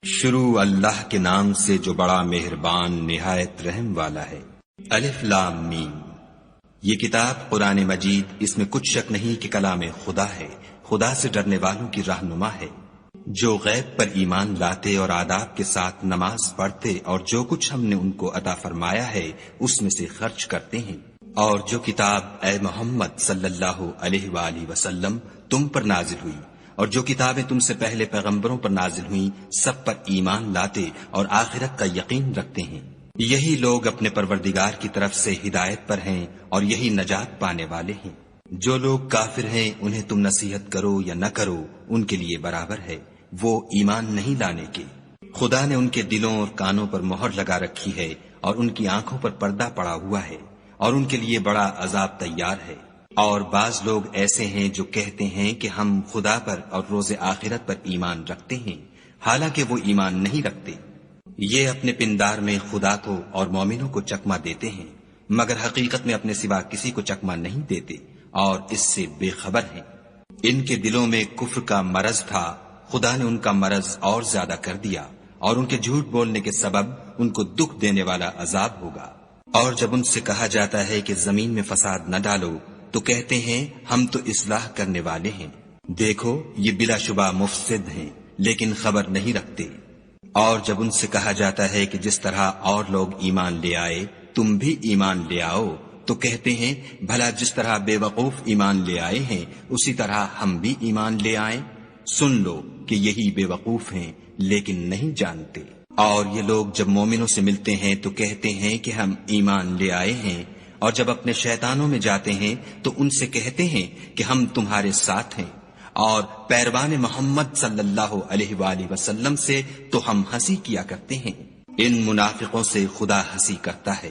شروع اللہ کے نام سے جو بڑا مہربان نہایت رحم والا ہے۔ الف لام میم۔ یہ کتاب قرآن مجید، اس میں کچھ شک نہیں کہ کلام خدا ہے، خدا سے ڈرنے والوں کی رہنما ہے، جو غیب پر ایمان لاتے اور آداب کے ساتھ نماز پڑھتے اور جو کچھ ہم نے ان کو عطا فرمایا ہے اس میں سے خرچ کرتے ہیں، اور جو کتاب اے محمد صلی اللہ علیہ وآلہ وسلم تم پر نازل ہوئی اور جو کتابیں تم سے پہلے پیغمبروں پر نازل ہوئیں سب پر ایمان لاتے اور آخرت کا یقین رکھتے ہیں، یہی لوگ اپنے پروردگار کی طرف سے ہدایت پر ہیں اور یہی نجات پانے والے ہیں۔ جو لوگ کافر ہیں انہیں تم نصیحت کرو یا نہ کرو ان کے لیے برابر ہے، وہ ایمان نہیں لانے کے۔ خدا نے ان کے دلوں اور کانوں پر مہر لگا رکھی ہے اور ان کی آنکھوں پر پردہ پڑا ہوا ہے اور ان کے لیے بڑا عذاب تیار ہے۔ اور بعض لوگ ایسے ہیں جو کہتے ہیں کہ ہم خدا پر اور روز آخرت پر ایمان رکھتے ہیں، حالانکہ وہ ایمان نہیں رکھتے۔ یہ اپنے پندار میں خدا کو اور مومنوں کو چکما دیتے ہیں، مگر حقیقت میں اپنے سوا کسی کو چکما نہیں دیتے اور اس سے بے خبر ہیں۔ ان کے دلوں میں کفر کا مرض تھا، خدا نے ان کا مرض اور زیادہ کر دیا اور ان کے جھوٹ بولنے کے سبب ان کو دکھ دینے والا عذاب ہوگا۔ اور جب ان سے کہا جاتا ہے کہ زمین میں فساد نہ ڈالو تو کہتے ہیں ہم تو اصلاح کرنے والے ہیں، دیکھو یہ بلا شبہ مفسد ہیں لیکن خبر نہیں رکھتے۔ اور جب ان سے کہا جاتا ہے کہ جس طرح اور لوگ ایمان لے آئے تم بھی ایمان لے آؤ تو کہتے ہیں بھلا جس طرح بے وقوف ایمان لے آئے ہیں اسی طرح ہم بھی ایمان لے آئیں۔ سن لو کہ یہی بے وقوف ہیں لیکن نہیں جانتے۔ اور یہ لوگ جب مومنوں سے ملتے ہیں تو کہتے ہیں کہ ہم ایمان لے آئے ہیں، اور جب اپنے شیطانوں میں جاتے ہیں تو ان سے کہتے ہیں کہ ہم تمہارے ساتھ ہیں، اور پیروان محمد صلی اللہ علیہ وآلہ وسلم سے تو ہم ہنسی کیا کرتے ہیں۔ ان منافقوں سے خدا ہنسی کرتا ہے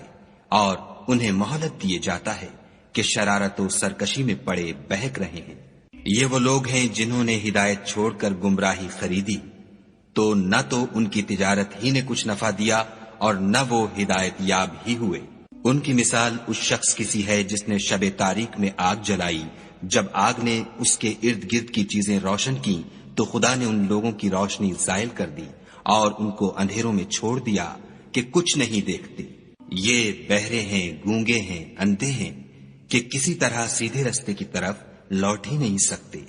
اور انہیں مہلت دیے جاتا ہے کہ شرارت و سرکشی میں پڑے بہک رہے ہیں۔ یہ وہ لوگ ہیں جنہوں نے ہدایت چھوڑ کر گمراہی خریدی، تو نہ تو ان کی تجارت ہی نے کچھ نفع دیا اور نہ وہ ہدایت یاب ہی ہوئے۔ ان کی مثال اس شخص کی سی ہے جس نے شب تاریک میں آگ جلائی، جب آگ نے اس کے ارد گرد کی چیزیں روشن کی تو خدا نے ان لوگوں کی روشنی زائل کر دی اور ان کو اندھیروں میں چھوڑ دیا کہ کچھ نہیں دیکھتے۔ یہ بہرے ہیں، گونگے ہیں، اندھے ہیں کہ کسی طرح سیدھے رستے کی طرف لوٹ ہی نہیں سکتے۔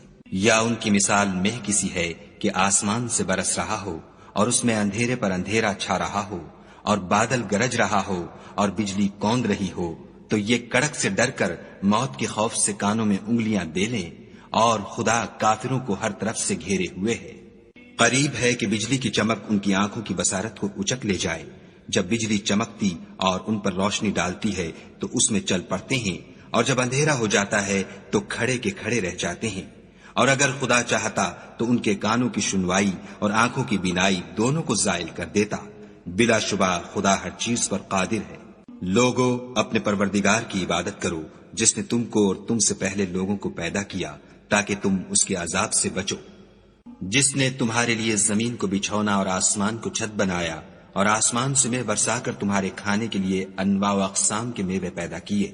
یا ان کی مثال مہ کسی ہے کہ آسمان سے برس رہا ہو اور اس میں اندھیرے پر اندھیرا چھا رہا ہو اور بادل گرج رہا ہو اور بجلی کوند رہی ہو تو یہ کڑک سے ڈر کر موت کے خوف سے کانوں میں انگلیاں دے لیں، اور خدا کافروں کو ہر طرف سے گھیرے ہوئے ہے۔ قریب ہے کہ بجلی کی چمک ان کی آنکھوں کی بصارت کو اچک لے جائے۔ جب بجلی چمکتی اور ان پر روشنی ڈالتی ہے تو اس میں چل پڑتے ہیں، اور جب اندھیرا ہو جاتا ہے تو کھڑے کے کھڑے رہ جاتے ہیں۔ اور اگر خدا چاہتا تو ان کے کانوں کی سنوائی اور آنکھوں کی بینائی دونوں کو زائل کر دیتا۔ بلا شبہ خدا ہر چیز پر قادر ہے۔ لوگو اپنے پروردگار کی عبادت کرو جس نے تم کو اور تم سے پہلے لوگوں کو پیدا کیا تاکہ تم اس کے عذاب سے بچو، جس نے تمہارے لیے زمین کو بچھونا اور آسمان کو چھت بنایا اور آسمان سے میوہ برسا کر تمہارے کھانے کے لیے انواع و اقسام کے میوے پیدا کیے،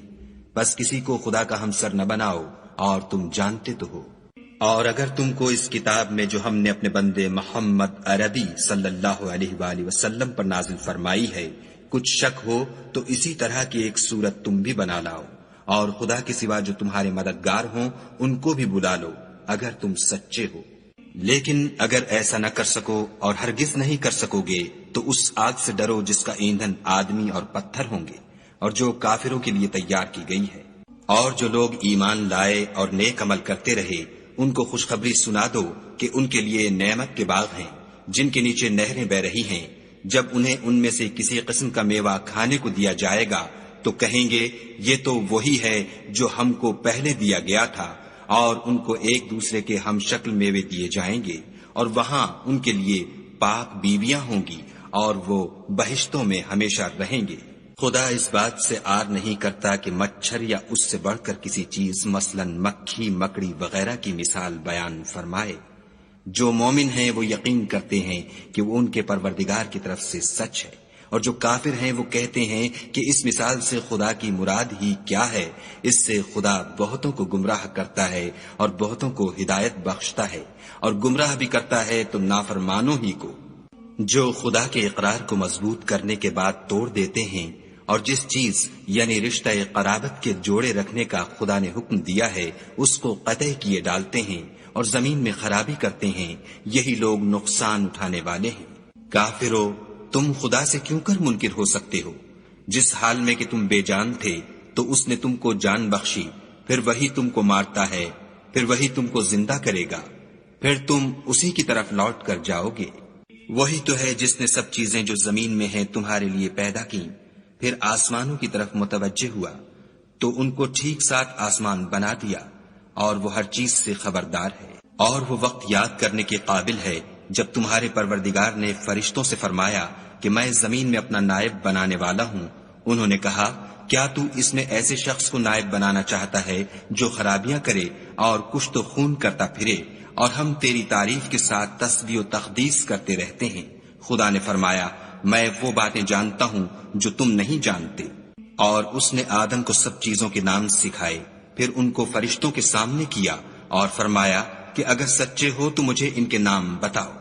بس کسی کو خدا کا ہمسر نہ بناؤ اور تم جانتے تو ہو۔ اور اگر تم کو اس کتاب میں جو ہم نے اپنے بندے محمد عربی صلی اللہ علیہ وآلہ وسلم پر نازل فرمائی ہے کچھ شک ہو تو اسی طرح کی ایک صورت تم بھی بنا لاؤ، اور خدا کے سوا جو تمہارے مددگار ہوں ان کو بھی بلا لو اگر تم سچے ہو۔ لیکن اگر ایسا نہ کر سکو اور ہرگز نہیں کر سکو گے تو اس آگ سے ڈرو جس کا ایندھن آدمی اور پتھر ہوں گے اور جو کافروں کے لیے تیار کی گئی ہے۔ اور جو لوگ ایمان لائے اور نیک عمل کرتے رہے ان کو خوشخبری سنا دو کہ ان کے لیے نعمت کے باغ ہیں جن کے نیچے نہریں بہ رہی ہیں۔ جب انہیں ان میں سے کسی قسم کا میوہ کھانے کو دیا جائے گا تو کہیں گے یہ تو وہی ہے جو ہم کو پہلے دیا گیا تھا، اور ان کو ایک دوسرے کے ہم شکل میوے دیے جائیں گے، اور وہاں ان کے لیے پاک بیویاں ہوں گی اور وہ بہشتوں میں ہمیشہ رہیں گے۔ خدا اس بات سے آر نہیں کرتا کہ مچھر یا اس سے بڑھ کر کسی چیز مثلا مکھی، مکڑی وغیرہ کی مثال بیان فرمائے۔ جو مومن ہیں وہ یقین کرتے ہیں کہ وہ ان کے پروردگار کی طرف سے سچ ہے، اور جو کافر ہیں وہ کہتے ہیں کہ اس مثال سے خدا کی مراد ہی کیا ہے۔ اس سے خدا بہتوں کو گمراہ کرتا ہے اور بہتوں کو ہدایت بخشتا ہے، اور گمراہ بھی کرتا ہے تو نافرمانوں ہی کو۔ جو خدا کے اقرار کو مضبوط کرنے کے بعد توڑ دیتے ہیں اور جس چیز یعنی رشتہ قرابت کے جوڑے رکھنے کا خدا نے حکم دیا ہے اس کو قطع کیے ڈالتے ہیں اور زمین میں خرابی کرتے ہیں، یہی لوگ نقصان اٹھانے والے ہیں۔ کافرو، تم خدا سے کیوں کر منکر ہو سکتے ہو؟ جس حال میں کہ تم بے جان تھے تو اس نے تم کو جان بخشی، پھر وہی تم کو مارتا ہے، پھر وہی تم کو زندہ کرے گا، پھر تم اسی کی طرف لوٹ کر جاؤ گے۔ وہی تو ہے جس نے سب چیزیں جو زمین میں ہیں تمہارے لیے پیدا کی، پھر آسمانوں کی طرف متوجہ ہوا تو ان کو ٹھیک ساتھ آسمان بنا دیا، اور وہ ہر چیز سے خبردار ہے۔ اور وہ وقت یاد کرنے کے قابل ہے جب تمہارے پروردگار نے فرشتوں سے فرمایا کہ میں زمین میں اپنا نائب بنانے والا ہوں۔ انہوں نے کہا، کیا تو اس میں ایسے شخص کو نائب بنانا چاہتا ہے جو خرابیاں کرے اور کشت و خون کرتا پھرے، اور ہم تیری تعریف کے ساتھ تسبیح و تقدیس کرتے رہتے ہیں؟ خدا نے فرمایا، میں وہ باتیں جانتا ہوں جو تم نہیں جانتے۔ اور اس نے آدم کو سب چیزوں کے نام سکھائے، پھر ان کو فرشتوں کے سامنے کیا اور فرمایا کہ اگر سچے ہو تو مجھے ان کے نام بتاؤ۔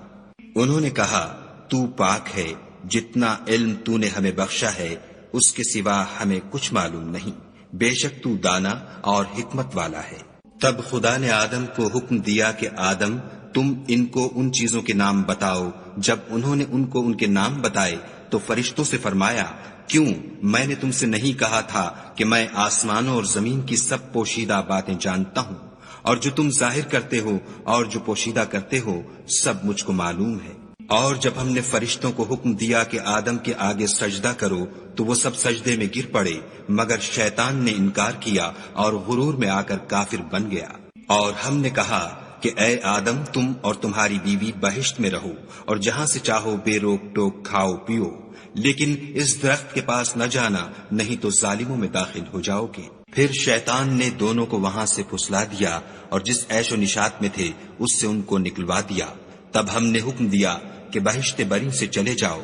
انہوں نے کہا، تو پاک ہے، جتنا علم تو نے ہمیں بخشا ہے اس کے سوا ہمیں کچھ معلوم نہیں، بے شک تو دانا اور حکمت والا ہے۔ تب خدا نے آدم کو حکم دیا کہ آدم، تم ان کو ان چیزوں کے نام بتاؤ۔ جب انہوں نے ان کو ان کے نام بتائے تو فرشتوں سے فرمایا، کیوں میں نے تم سے نہیں کہا تھا کہ میں آسمانوں اور زمین کی سب پوشیدہ باتیں جانتا ہوں، اور جو تم ظاہر کرتے ہو اور جو پوشیدہ کرتے ہو سب مجھ کو معلوم ہے۔ اور جب ہم نے فرشتوں کو حکم دیا کہ آدم کے آگے سجدہ کرو تو وہ سب سجدے میں گر پڑے، مگر شیطان نے انکار کیا اور غرور میں آ کر کافر بن گیا۔ اور ہم نے کہا کہ اے آدم، تم اور تمہاری بیوی بہشت میں رہو اور جہاں سے چاہو بے روک ٹوک کھاؤ پیو، لیکن اس درخت کے پاس نہ جانا، نہیں تو ظالموں میں داخل ہو جاؤ گے۔ پھر شیطان نے دونوں کو وہاں سے پھسلا دیا اور جس عیش و نشاط میں تھے اس سے ان کو نکلوا دیا۔ تب ہم نے حکم دیا کہ بہشت بری سے چلے جاؤ،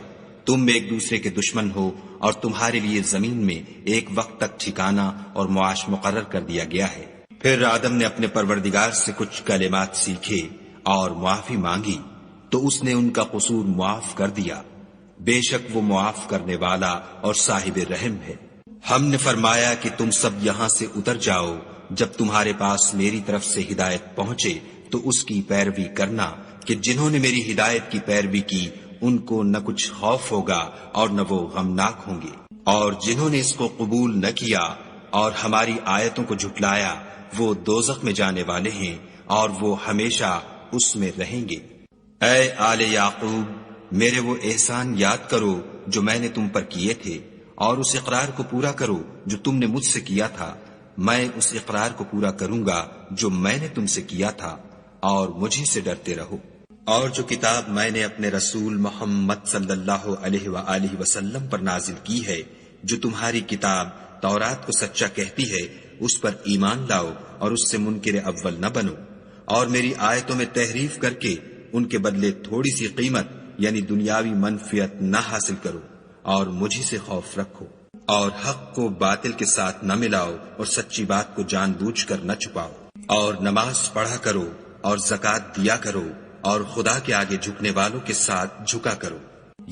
تم ایک دوسرے کے دشمن ہو اور تمہارے لیے زمین میں ایک وقت تک ٹھکانہ اور معاش مقرر کر دیا گیا ہے۔ پھر آدم نے اپنے پروردگار سے کچھ کلمات سیکھے اور معافی مانگی تو اس نے ان کا قصور معاف کر دیا، بے شک وہ معاف کرنے والا اور صاحب رحم ہے۔ ہم نے فرمایا کہ تم سب یہاں سے اتر جاؤ، جب تمہارے پاس میری طرف سے ہدایت پہنچے تو اس کی پیروی کرنا، کہ جنہوں نے میری ہدایت کی پیروی کی ان کو نہ کچھ خوف ہوگا اور نہ وہ غمناک ہوں گے، اور جنہوں نے اس کو قبول نہ کیا اور ہماری آیتوں کو جھٹلایا وہ دوزخ میں جانے والے ہیں اور وہ ہمیشہ اس میں رہیں گے۔ اے آل یعقوب، میرے وہ احسان یاد کرو جو میں نے تم پر کیے تھے، اور اس اقرار کو پورا کرو جو تم نے مجھ سے کیا تھا۔ میں اس اقرار کو پورا کروں گا جو میں نے تم سے کیا تھا، اور مجھے سے ڈرتے رہو۔ اور جو کتاب میں نے اپنے رسول محمد صلی اللہ علیہ وآلہ وسلم پر نازل کی ہے، جو تمہاری کتاب تورات کو سچا کہتی ہے، اس پر ایمان لاؤ اور اس سے منکر اول نہ بنو، اور میری آیتوں میں تحریف کر کے ان کے بدلے تھوڑی سی قیمت یعنی دنیاوی منفعت نہ حاصل کرو، اور مجھے سے خوف رکھو، اور حق کو باطل کے ساتھ نہ ملاؤ اور سچی بات کو جان بوجھ کر نہ چھپاؤ، اور نماز پڑھا کرو اور زکوٰۃ دیا کرو، اور خدا کے آگے جھکنے والوں کے ساتھ جھکا کرو۔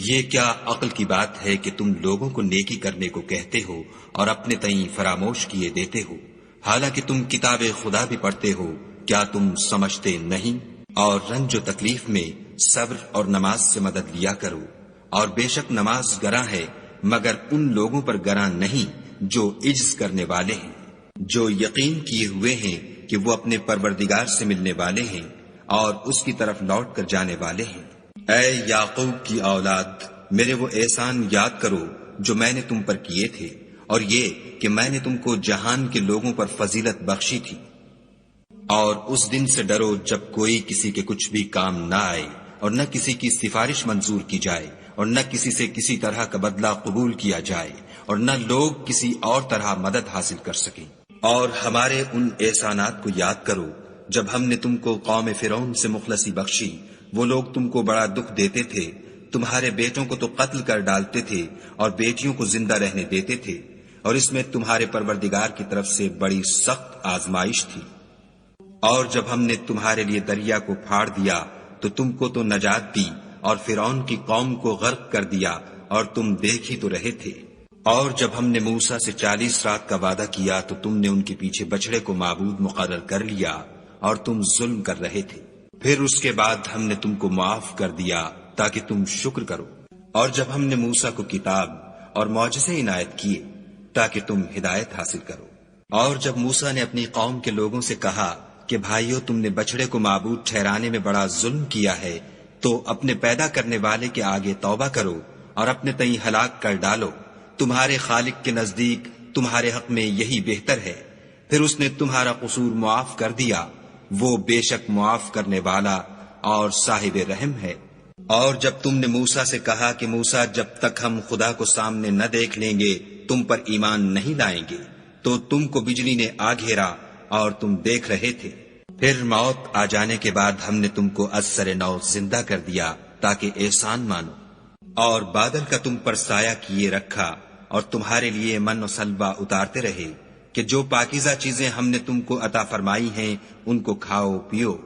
یہ کیا عقل کی بات ہے کہ تم لوگوں کو نیکی کرنے کو کہتے ہو اور اپنے تئیں فراموش کیے دیتے ہو، حالانکہ تم کتاب خدا بھی پڑھتے ہو؟ کیا تم سمجھتے نہیں؟ اور رنج و تکلیف میں صبر اور نماز سے مدد لیا کرو، اور بے شک نماز گراں ہے مگر ان لوگوں پر گراں نہیں جو عجز کرنے والے ہیں، جو یقین کیے ہوئے ہیں کہ وہ اپنے پروردگار سے ملنے والے ہیں اور اس کی طرف لوٹ کر جانے والے ہیں۔ اے یعقوب کی اولاد، میرے وہ احسان یاد کرو جو میں نے تم پر کیے تھے، اور یہ کہ میں نے تم کو جہان کے لوگوں پر فضیلت بخشی تھی۔ اور اس دن سے ڈرو جب کوئی کسی کے کچھ بھی کام نہ آئے، اور نہ کسی کی سفارش منظور کی جائے، اور نہ کسی سے کسی طرح کا بدلہ قبول کیا جائے، اور نہ لوگ کسی اور طرح مدد حاصل کر سکیں۔ اور ہمارے ان احسانات کو یاد کرو جب ہم نے تم کو قوم فرعون سے مخلصی بخشی، وہ لوگ تم کو بڑا دکھ دیتے تھے، تمہارے بیٹوں کو تو قتل کر ڈالتے تھے اور بیٹیوں کو زندہ رہنے دیتے تھے، اور اس میں تمہارے پروردگار کی طرف سے بڑی سخت آزمائش تھی۔ اور جب ہم نے تمہارے لیے دریا کو پھاڑ دیا تو تم کو تو نجات دی، اور فرعون کی قوم کو غرق کر دیا اور تم دیکھ ہی تو رہے تھے۔ اور جب ہم نے موسیٰ سے 40 رات کا وعدہ کیا تو تم نے ان کے پیچھے بچڑے کو معبود مقرر کر لیا اور تم ظلم کر رہے تھے۔ پھر اس کے بعد ہم نے تم کو معاف کر دیا تاکہ تم شکر کرو۔ اور جب ہم نے موسیٰ کو کتاب اور معجزے عنایت کیے تاکہ تم ہدایت حاصل کرو۔ اور جب موسیٰ نے اپنی قوم کے لوگوں سے کہا کہ بھائیو، تم نے بچڑے کو معبود ٹھہرانے میں بڑا ظلم کیا ہے، تو اپنے پیدا کرنے والے کے آگے توبہ کرو اور اپنے تئیں ہلاک کر ڈالو، تمہارے خالق کے نزدیک تمہارے حق میں یہی بہتر ہے۔ پھر اس نے تمہارا قصور معاف کر دیا، وہ بے شک معاف کرنے والا اور صاحب رحم ہے۔ اور جب تم نے موسیٰ سے کہا کہ موسیٰ، جب تک ہم خدا کو سامنے نہ دیکھ لیں گے تم پر ایمان نہیں لائیں گے، تو تم کو بجلی نے آ گھیرا اور تم دیکھ رہے تھے۔ پھر موت آ جانے کے بعد ہم نے تم کو از سر نو زندہ کر دیا تاکہ احسان مانو، اور بادل کا تم پر سایہ کیے رکھا اور تمہارے لیے من و سلوہ اتارتے رہے کہ جو پاکیزہ چیزیں ہم نے تم کو عطا فرمائی ہیں ان کو کھاؤ پیو،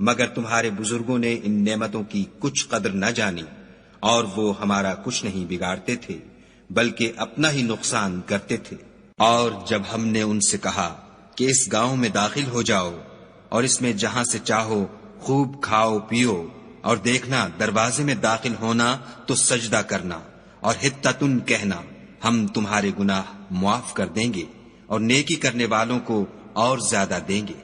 مگر تمہارے بزرگوں نے ان نعمتوں کی کچھ قدر نہ جانی، اور وہ ہمارا کچھ نہیں بگاڑتے تھے بلکہ اپنا ہی نقصان کرتے تھے۔ اور جب ہم نے ان سے کہا کہ اس گاؤں میں داخل ہو جاؤ اور اس میں جہاں سے چاہو خوب کھاؤ پیو، اور دیکھنا دروازے میں داخل ہونا تو سجدہ کرنا اور حطتن کہنا، ہم تمہارے گناہ معاف کر دیں گے اور نیکی کرنے والوں کو اور زیادہ دیں گے۔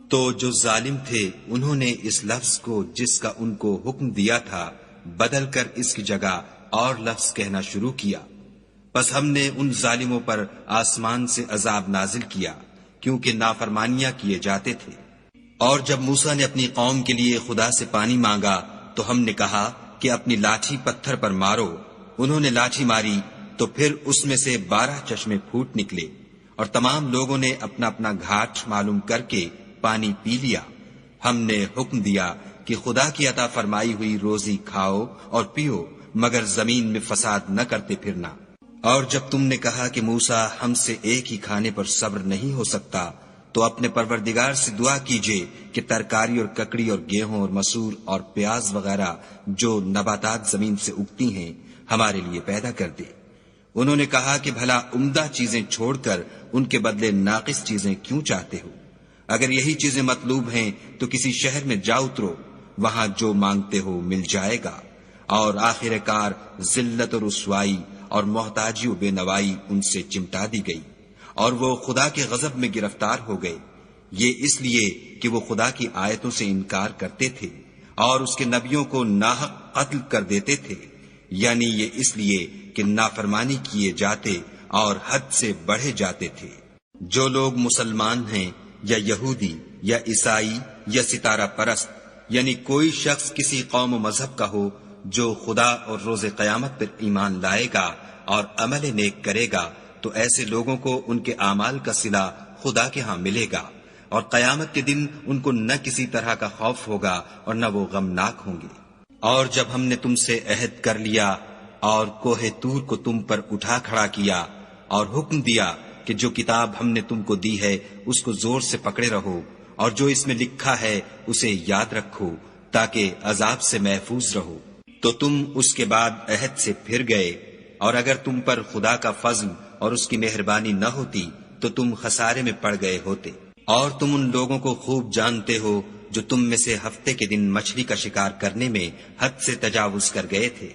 تو جو ظالم تھے انہوں نے اس لفظ کو جس کا ان کو حکم دیا تھا بدل کر اس کی جگہ اور لفظ کہنا شروع کیا، پس ہم نے ان ظالموں پر آسمان سے عذاب نازل کیا کیونکہ نافرمانیاں کیے جاتے تھے۔ اور جب موسیٰ نے اپنی قوم کے لیے خدا سے پانی مانگا تو ہم نے کہا کہ اپنی لاٹھی پتھر پر مارو۔ انہوں نے لاٹھی ماری تو پھر اس میں سے 12 چشمے پھوٹ نکلے، اور تمام لوگوں نے اپنا اپنا گھاٹ معلوم کر کے پانی پی لیا۔ ہم نے حکم دیا کہ خدا کی عطا فرمائی ہوئی روزی کھاؤ اور پیو، مگر زمین میں فساد نہ کرتے پھرنا۔ اور جب تم نے کہا کہ موسیٰ، ہم سے ایک ہی کھانے پر صبر نہیں ہو سکتا، تو اپنے پروردگار سے دعا کیجئے کہ ترکاری اور ککڑی اور گیہوں اور مسور اور پیاز وغیرہ جو نباتات زمین سے اگتی ہیں ہمارے لیے پیدا کر دے۔ انہوں نے کہا کہ بھلا عمدہ چیزیں چھوڑ کر ان کے بدلے ناقص چیزیں کیوں چاہتے ہو؟ اگر یہی چیزیں مطلوب ہیں تو کسی شہر میں جا اترو، وہاں جو مانگتے ہو مل جائے گا۔ اور آخر کار ذلت و رسوائی اور محتاجی و بے نوائی ان سے چمٹا دی گئی، اور وہ خدا کے غضب میں گرفتار ہو گئے، یہ اس لیے کہ وہ خدا کی آیتوں سے انکار کرتے تھے اور اس کے نبیوں کو ناحق قتل کر دیتے تھے، یعنی یہ اس لیے کہ نافرمانی کیے جاتے اور حد سے بڑھے جاتے تھے۔ جو لوگ مسلمان ہیں یا یہودی یا عیسائی یا ستارہ پرست، یعنی کوئی شخص کسی قوم و مذہب کا ہو، جو خدا اور روز قیامت پر ایمان لائے گا اور عمل نیک کرے گا، تو ایسے لوگوں کو ان کے اعمال کا صلہ خدا کے ہاں ملے گا، اور قیامت کے دن ان کو نہ کسی طرح کا خوف ہوگا اور نہ وہ غمناک ہوں گے۔ اور جب ہم نے تم سے عہد کر لیا اور کوہ طور کو تم پر اٹھا کھڑا کیا اور حکم دیا کہ جو کتاب ہم نے تم کو دی ہے اس کو زور سے پکڑے رہو، اور جو اس میں لکھا ہے اسے یاد رکھو تاکہ عذاب سے محفوظ رہو، تو تم اس کے بعد عہد سے پھر گئے، اور اگر تم پر خدا کا فضل اور اس کی مہربانی نہ ہوتی تو تم خسارے میں پڑ گئے ہوتے۔ اور تم ان لوگوں کو خوب جانتے ہو جو تم میں سے ہفتے کے دن مچھلی کا شکار کرنے میں حد سے تجاوز کر گئے تھے،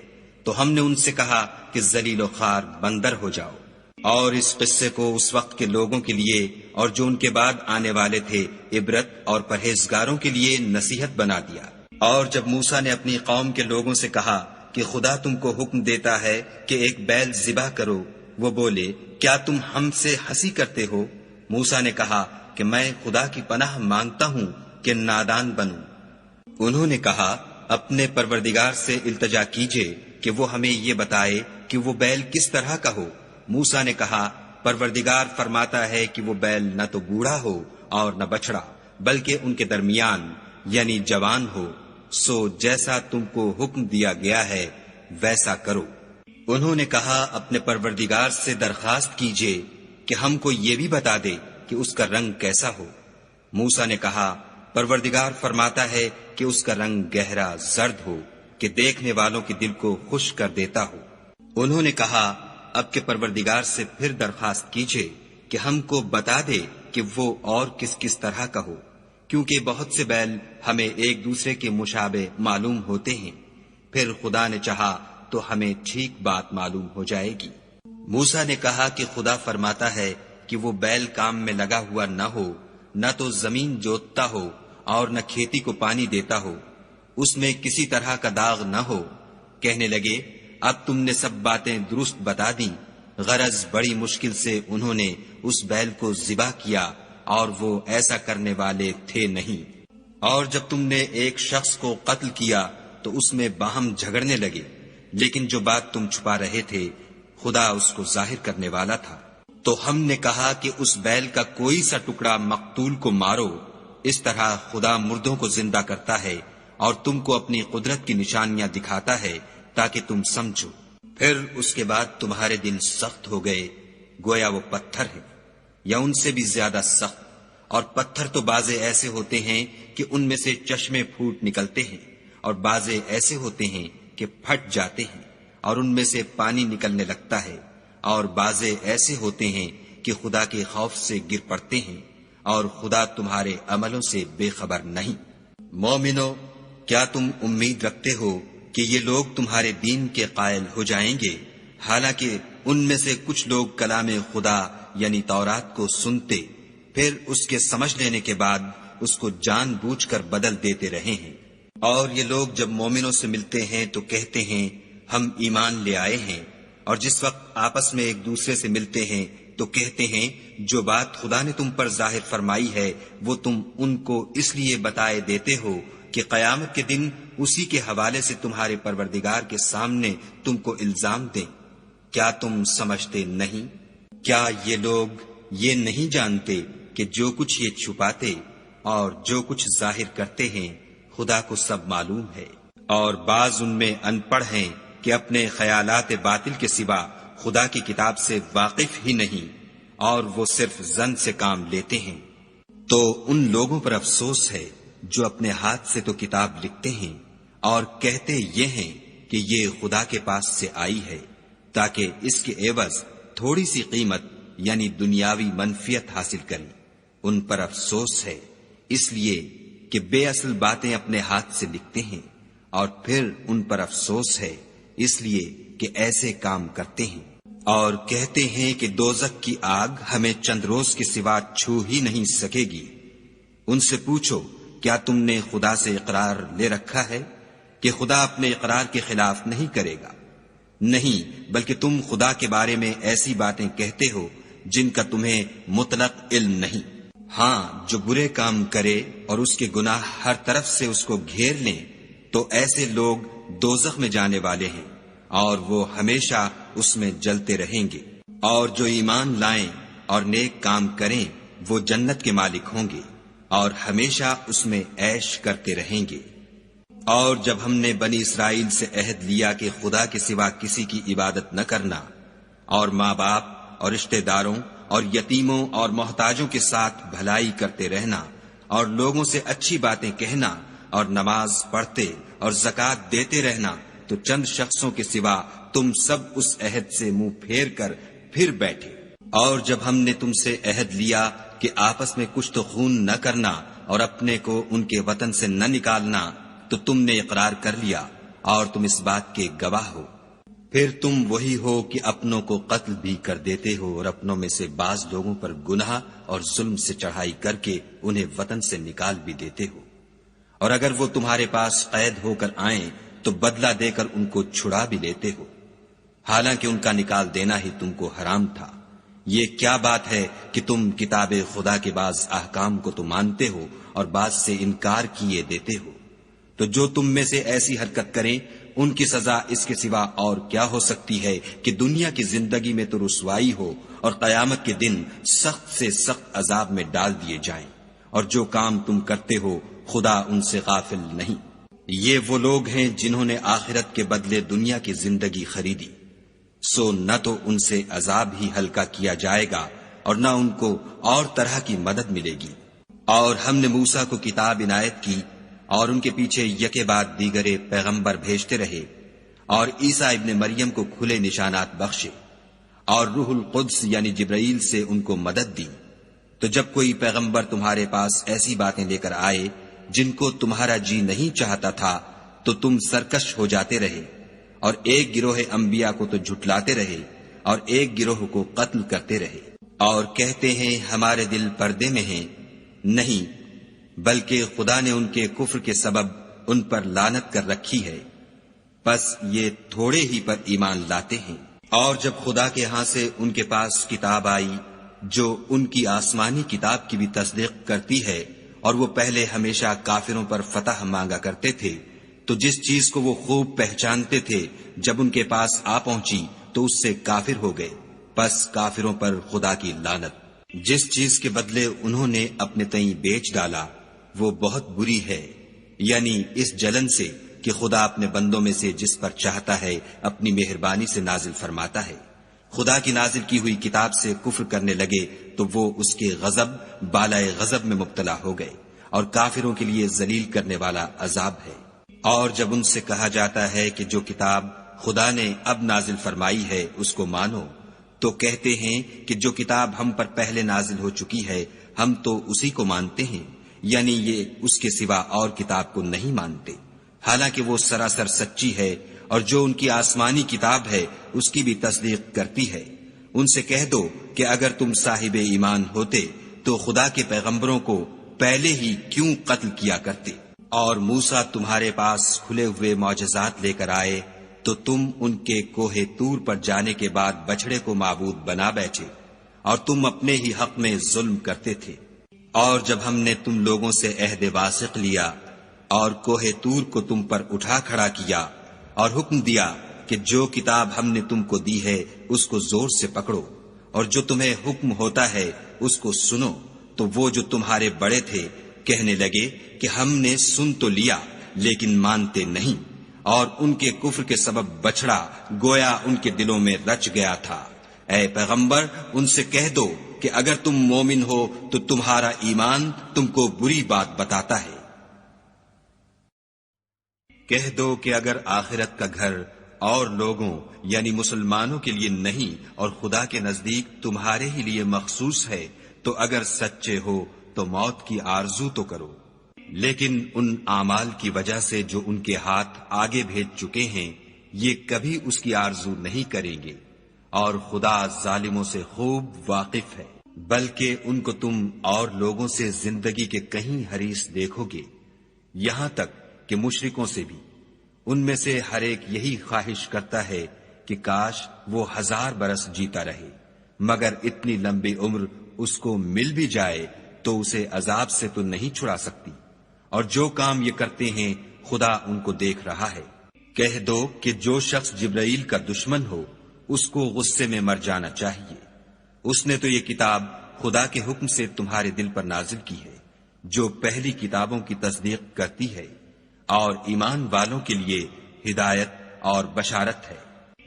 تو ہم نے ان سے کہا کہ ذلیل و خوار بندر ہو جاؤ، اور اس قصے کو اس وقت کے لوگوں کے لیے اور جو ان کے بعد آنے والے تھے عبرت اور پرہیزگاروں کے لیے نصیحت بنا دیا۔ اور جب موسیٰ نے اپنی قوم کے لوگوں سے کہا کہ خدا تم کو حکم دیتا ہے کہ ایک بیل ذبح کرو، وہ بولے، کیا تم ہم سے ہنسی کرتے ہو؟ موسیٰ نے کہا کہ میں خدا کی پناہ مانگتا ہوں کہ نادان بنوں۔ انہوں نے کہا، اپنے پروردگار سے التجا کیجئے کہ وہ ہمیں یہ بتائے کہ وہ بیل کس طرح کا ہو۔ موسیٰ نے کہا، پروردگار فرماتا ہے کہ وہ بیل نہ تو بوڑھا ہو اور نہ بچڑا، بلکہ ان کے درمیان یعنی جوان ہو، سو جیسا تم کو حکم دیا گیا ہے ویسا کرو۔ انہوں نے کہا، اپنے پروردگار سے درخواست کیجئے کہ ہم کو یہ بھی بتا دے کہ اس کا رنگ کیسا ہو۔ موسیٰ نے کہا، پروردگار فرماتا ہے کہ اس کا رنگ گہرا زرد ہو، کہ دیکھنے والوں کے دل کو خوش کر دیتا ہو۔ انہوں نے کہا اب کے پروردگار سے پھر درخواست کیجئے کہ ہم کو بتا دے کہ وہ اور کس کس طرح کا ہو، کیونکہ بہت سے بیل ہمیں ایک دوسرے کے مشابہ معلوم ہوتے ہیں، پھر خدا نے چاہا تو ہمیں ٹھیک بات معلوم ہو جائے گی۔ موسیٰ نے کہا کہ خدا فرماتا ہے کہ وہ بیل کام میں لگا ہوا نہ ہو، نہ تو زمین جوتتا ہو اور نہ کھیتی کو پانی دیتا ہو، اس میں کسی طرح کا داغ نہ ہو۔ کہنے لگے اب تم نے سب باتیں درست بتا دیں، غرض بڑی مشکل سے انہوں نے اس بیل کو ذبح کیا اور وہ ایسا کرنے والے تھے نہیں۔ اور جب تم نے ایک شخص کو قتل کیا تو اس میں باہم جھگڑنے لگے، لیکن جو بات تم چھپا رہے تھے خدا اس کو ظاہر کرنے والا تھا۔ تو ہم نے کہا کہ اس بیل کا کوئی سا ٹکڑا مقتول کو مارو، اس طرح خدا مردوں کو زندہ کرتا ہے اور تم کو اپنی قدرت کی نشانیاں دکھاتا ہے تاکہ تم سمجھو۔ پھر اس کے بعد تمہارے دل سخت ہو گئے، گویا وہ پتھر ہے یا ان سے بھی زیادہ سخت، اور پتھر تو بعضے ایسے ہوتے ہیں کہ ان میں سے چشمے پھوٹ نکلتے ہیں، اور بعضے ایسے ہوتے ہیں کہ پھٹ جاتے ہیں اور ان میں سے پانی نکلنے لگتا ہے، اور بعضے ایسے ہوتے ہیں کہ خدا کے خوف سے گر پڑتے ہیں، اور خدا تمہارے عملوں سے بے خبر نہیں۔ مومنو، کیا تم امید رکھتے ہو کہ یہ لوگ تمہارے دین کے قائل ہو جائیں گے، حالانکہ ان میں سے کچھ لوگ کلام خدا یعنی تورات کو سنتے، پھر اس کے سمجھ لینے کے بعد اس کو جان بوجھ کر بدل دیتے رہے ہیں۔ اور یہ لوگ جب مومنوں سے ملتے ہیں تو کہتے ہیں ہم ایمان لے آئے ہیں، اور جس وقت آپس میں ایک دوسرے سے ملتے ہیں تو کہتے ہیں جو بات خدا نے تم پر ظاہر فرمائی ہے وہ تم ان کو اس لیے بتائے دیتے ہو کہ قیامت کے دن اسی کے حوالے سے تمہارے پروردگار کے سامنے تم کو الزام دیں۔ کیا تم سمجھتے نہیں؟ کیا یہ لوگ یہ نہیں جانتے کہ جو کچھ یہ چھپاتے اور جو کچھ ظاہر کرتے ہیں خدا کو سب معلوم ہے؟ اور بعض ان میں ان پڑھ ہیں کہ اپنے خیالات باطل کے سوا خدا کی کتاب سے واقف ہی نہیں، اور وہ صرف ظن سے کام لیتے ہیں۔ تو ان لوگوں پر افسوس ہے جو اپنے ہاتھ سے تو کتاب لکھتے ہیں اور کہتے یہ ہیں کہ یہ خدا کے پاس سے آئی ہے، تاکہ اس کے عوض تھوڑی سی قیمت یعنی دنیاوی منفیت حاصل کریں۔ ان پر افسوس ہے اس لیے کہ بے اصل باتیں اپنے ہاتھ سے لکھتے ہیں، اور پھر ان پر افسوس ہے اس لیے کہ ایسے کام کرتے ہیں، اور کہتے ہیں کہ دوزخ کی آگ ہمیں چند روز کے سوا چھو ہی نہیں سکے گی۔ ان سے پوچھو کیا تم نے خدا سے اقرار لے رکھا ہے کہ خدا اپنے اقرار کے خلاف نہیں کرے گا؟ نہیں، بلکہ تم خدا کے بارے میں ایسی باتیں کہتے ہو جن کا تمہیں مطلق علم نہیں۔ ہاں، جو برے کام کرے اور اس کے گناہ ہر طرف سے اس کو گھیر لیں تو ایسے لوگ دوزخ میں جانے والے ہیں اور وہ ہمیشہ اس میں جلتے رہیں گے۔ اور جو ایمان لائیں اور نیک کام کریں وہ جنت کے مالک ہوں گے اور ہمیشہ اس میں عیش کرتے رہیں گے۔ اور جب ہم نے بنی اسرائیل سے عہد لیا کہ خدا کے سوا کسی کی عبادت نہ کرنا، اور ماں باپ اور رشتہ داروں اور یتیموں اور محتاجوں کے ساتھ بھلائی کرتے رہنا، اور لوگوں سے اچھی باتیں کہنا، اور نماز پڑھتے اور زکوٰۃ دیتے رہنا، تو چند شخصوں کے سوا تم سب اس عہد سے منہ پھیر کر پھر بیٹھے۔ اور جب ہم نے تم سے عہد لیا کہ آپس میں کچھ تو خون نہ کرنا اور اپنے کو ان کے وطن سے نہ نکالنا، تو تم نے اقرار کر لیا اور تم اس بات کے گواہ ہو۔ پھر تم وہی ہو کہ اپنوں کو قتل بھی کر دیتے ہو اور اپنوں میں سے بعض لوگوں پر گناہ اور ظلم سے چڑھائی کر کے انہیں وطن سے نکال بھی دیتے ہو، اور اگر وہ تمہارے پاس قید ہو کر آئیں تو بدلہ دے کر ان کو چھڑا بھی لیتے ہو، حالانکہ ان کا نکال دینا ہی تم کو حرام تھا۔ یہ کیا بات ہے کہ تم کتاب خدا کے بعض احکام کو تو مانتے ہو اور بعض سے انکار کیے دیتے ہو؟ تو جو تم میں سے ایسی حرکت کریں ان کی سزا اس کے سوا اور کیا ہو سکتی ہے کہ دنیا کی زندگی میں تو رسوائی ہو اور قیامت کے دن سخت سے سخت عذاب میں ڈال دیے جائیں، اور جو کام تم کرتے ہو خدا ان سے غافل نہیں۔ یہ وہ لوگ ہیں جنہوں نے آخرت کے بدلے دنیا کی زندگی خریدی، سو نہ تو ان سے عذاب ہی ہلکا کیا جائے گا اور نہ ان کو اور طرح کی مدد ملے گی۔ اور ہم نے موسیٰ کو کتاب عنایت کی اور ان کے پیچھے یکے بعد دیگرے پیغمبر بھیجتے رہے، اور عیسیٰ ابن مریم کو کھلے نشانات بخشے، اور روح القدس یعنی جبرائیل سے ان کو مدد دی۔ تو جب کوئی پیغمبر تمہارے پاس ایسی باتیں لے کر آئے جن کو تمہارا جی نہیں چاہتا تھا تو تم سرکش ہو جاتے رہے، اور ایک گروہ انبیاء کو تو جھٹلاتے رہے اور ایک گروہ کو قتل کرتے رہے، اور کہتے ہیں ہمارے دل پردے میں ہیں، نہیں بلکہ خدا نے ان کے کفر کے سبب ان پر لعنت کر رکھی ہے، پس یہ تھوڑے ہی پر ایمان لاتے ہیں۔ اور جب خدا کے ہاں سے ان کے پاس کتاب آئی جو ان کی آسمانی کتاب کی بھی تصدیق کرتی ہے، اور وہ پہلے ہمیشہ کافروں پر فتح مانگا کرتے تھے، تو جس چیز کو وہ خوب پہچانتے تھے جب ان کے پاس آ پہنچی تو اس سے کافر ہو گئے، پس کافروں پر خدا کی لعنت۔ جس چیز کے بدلے انہوں نے اپنے تئیں بیچ ڈالا وہ بہت بری ہے، یعنی اس جلن سے کہ خدا اپنے بندوں میں سے جس پر چاہتا ہے اپنی مہربانی سے نازل فرماتا ہے۔ خدا کی نازل کی ہوئی کتاب سے کفر کرنے لگے تو وہ اس کے غضب بالائے غضب میں مبتلا ہو گئے، اور کافروں کے لیے ذلیل کرنے والا عذاب ہے۔ اور جب ان سے کہا جاتا ہے کہ جو کتاب خدا نے اب نازل فرمائی ہے اس کو مانو، تو کہتے ہیں کہ جو کتاب ہم پر پہلے نازل ہو چکی ہے ہم تو اسی کو مانتے ہیں، یعنی یہ اس کے سوا اور کتاب کو نہیں مانتے، حالانکہ وہ سراسر سچی ہے، اور جو ان کی آسمانی کتاب ہے اس کی بھی تصدیق کرتی ہے۔ ان سے کہہ دو کہ اگر تم صاحب ایمان ہوتے تو خدا کے پیغمبروں کو پہلے ہی کیوں قتل کیا کرتے، اور موسیٰ تمہارے پاس کھلے ہوئے معجزات لے کر آئے تو تم ان کے کوہ طور پر جانے کے بعد بچڑے کو معبود بنا بیٹھے، اور تم اپنے ہی حق میں ظلم کرتے تھے۔ اور جب ہم نے تم لوگوں سے عہد واثق لیا اور کوہ طور کو تم پر اٹھا کھڑا کیا اور حکم دیا کہ جو کتاب ہم نے تم کو دی ہے اس کو زور سے پکڑو، اور جو تمہیں حکم ہوتا ہے اس کو سنو، تو وہ جو تمہارے بڑے تھے کہنے لگے کہ ہم نے سن تو لیا لیکن مانتے نہیں، اور ان کے کفر کے سبب بچڑا گویا ان کے دلوں میں رچ گیا تھا۔ اے پیغمبر ان سے کہہ دو کہ اگر تم مومن ہو تو تمہارا ایمان تم کو بری بات بتاتا ہے۔ کہہ دو کہ اگر آخرت کا گھر اور لوگوں یعنی مسلمانوں کے لیے نہیں اور خدا کے نزدیک تمہارے ہی لیے مخصوص ہے تو اگر سچے ہو تو موت کی آرزو تو کرو، لیکن ان اعمال کی وجہ سے جو ان کے ہاتھ آگے بھیج چکے ہیں یہ کبھی اس کی آرزو نہیں کریں گے، اور خدا ظالموں سے خوب واقف ہے۔ بلکہ ان کو تم اور لوگوں سے زندگی کے کہیں حریص دیکھو گے، یہاں تک کہ مشرکوں سے بھی۔ ان میں سے ہر ایک یہی خواہش کرتا ہے کہ کاش وہ 1000 برس جیتا رہے، مگر اتنی لمبی عمر اس کو مل بھی جائے تو اسے عذاب سے تو نہیں چھڑا سکتی، اور جو کام یہ کرتے ہیں خدا ان کو دیکھ رہا ہے۔ کہہ دو کہ جو شخص جبرائیل کا دشمن ہو اس کو غصے میں مر جانا چاہیے، اس نے تو یہ کتاب خدا کے حکم سے تمہارے دل پر نازل کی ہے جو پہلی کتابوں کی تصدیق کرتی ہے، اور ایمان والوں کے لیے ہدایت اور بشارت ہے۔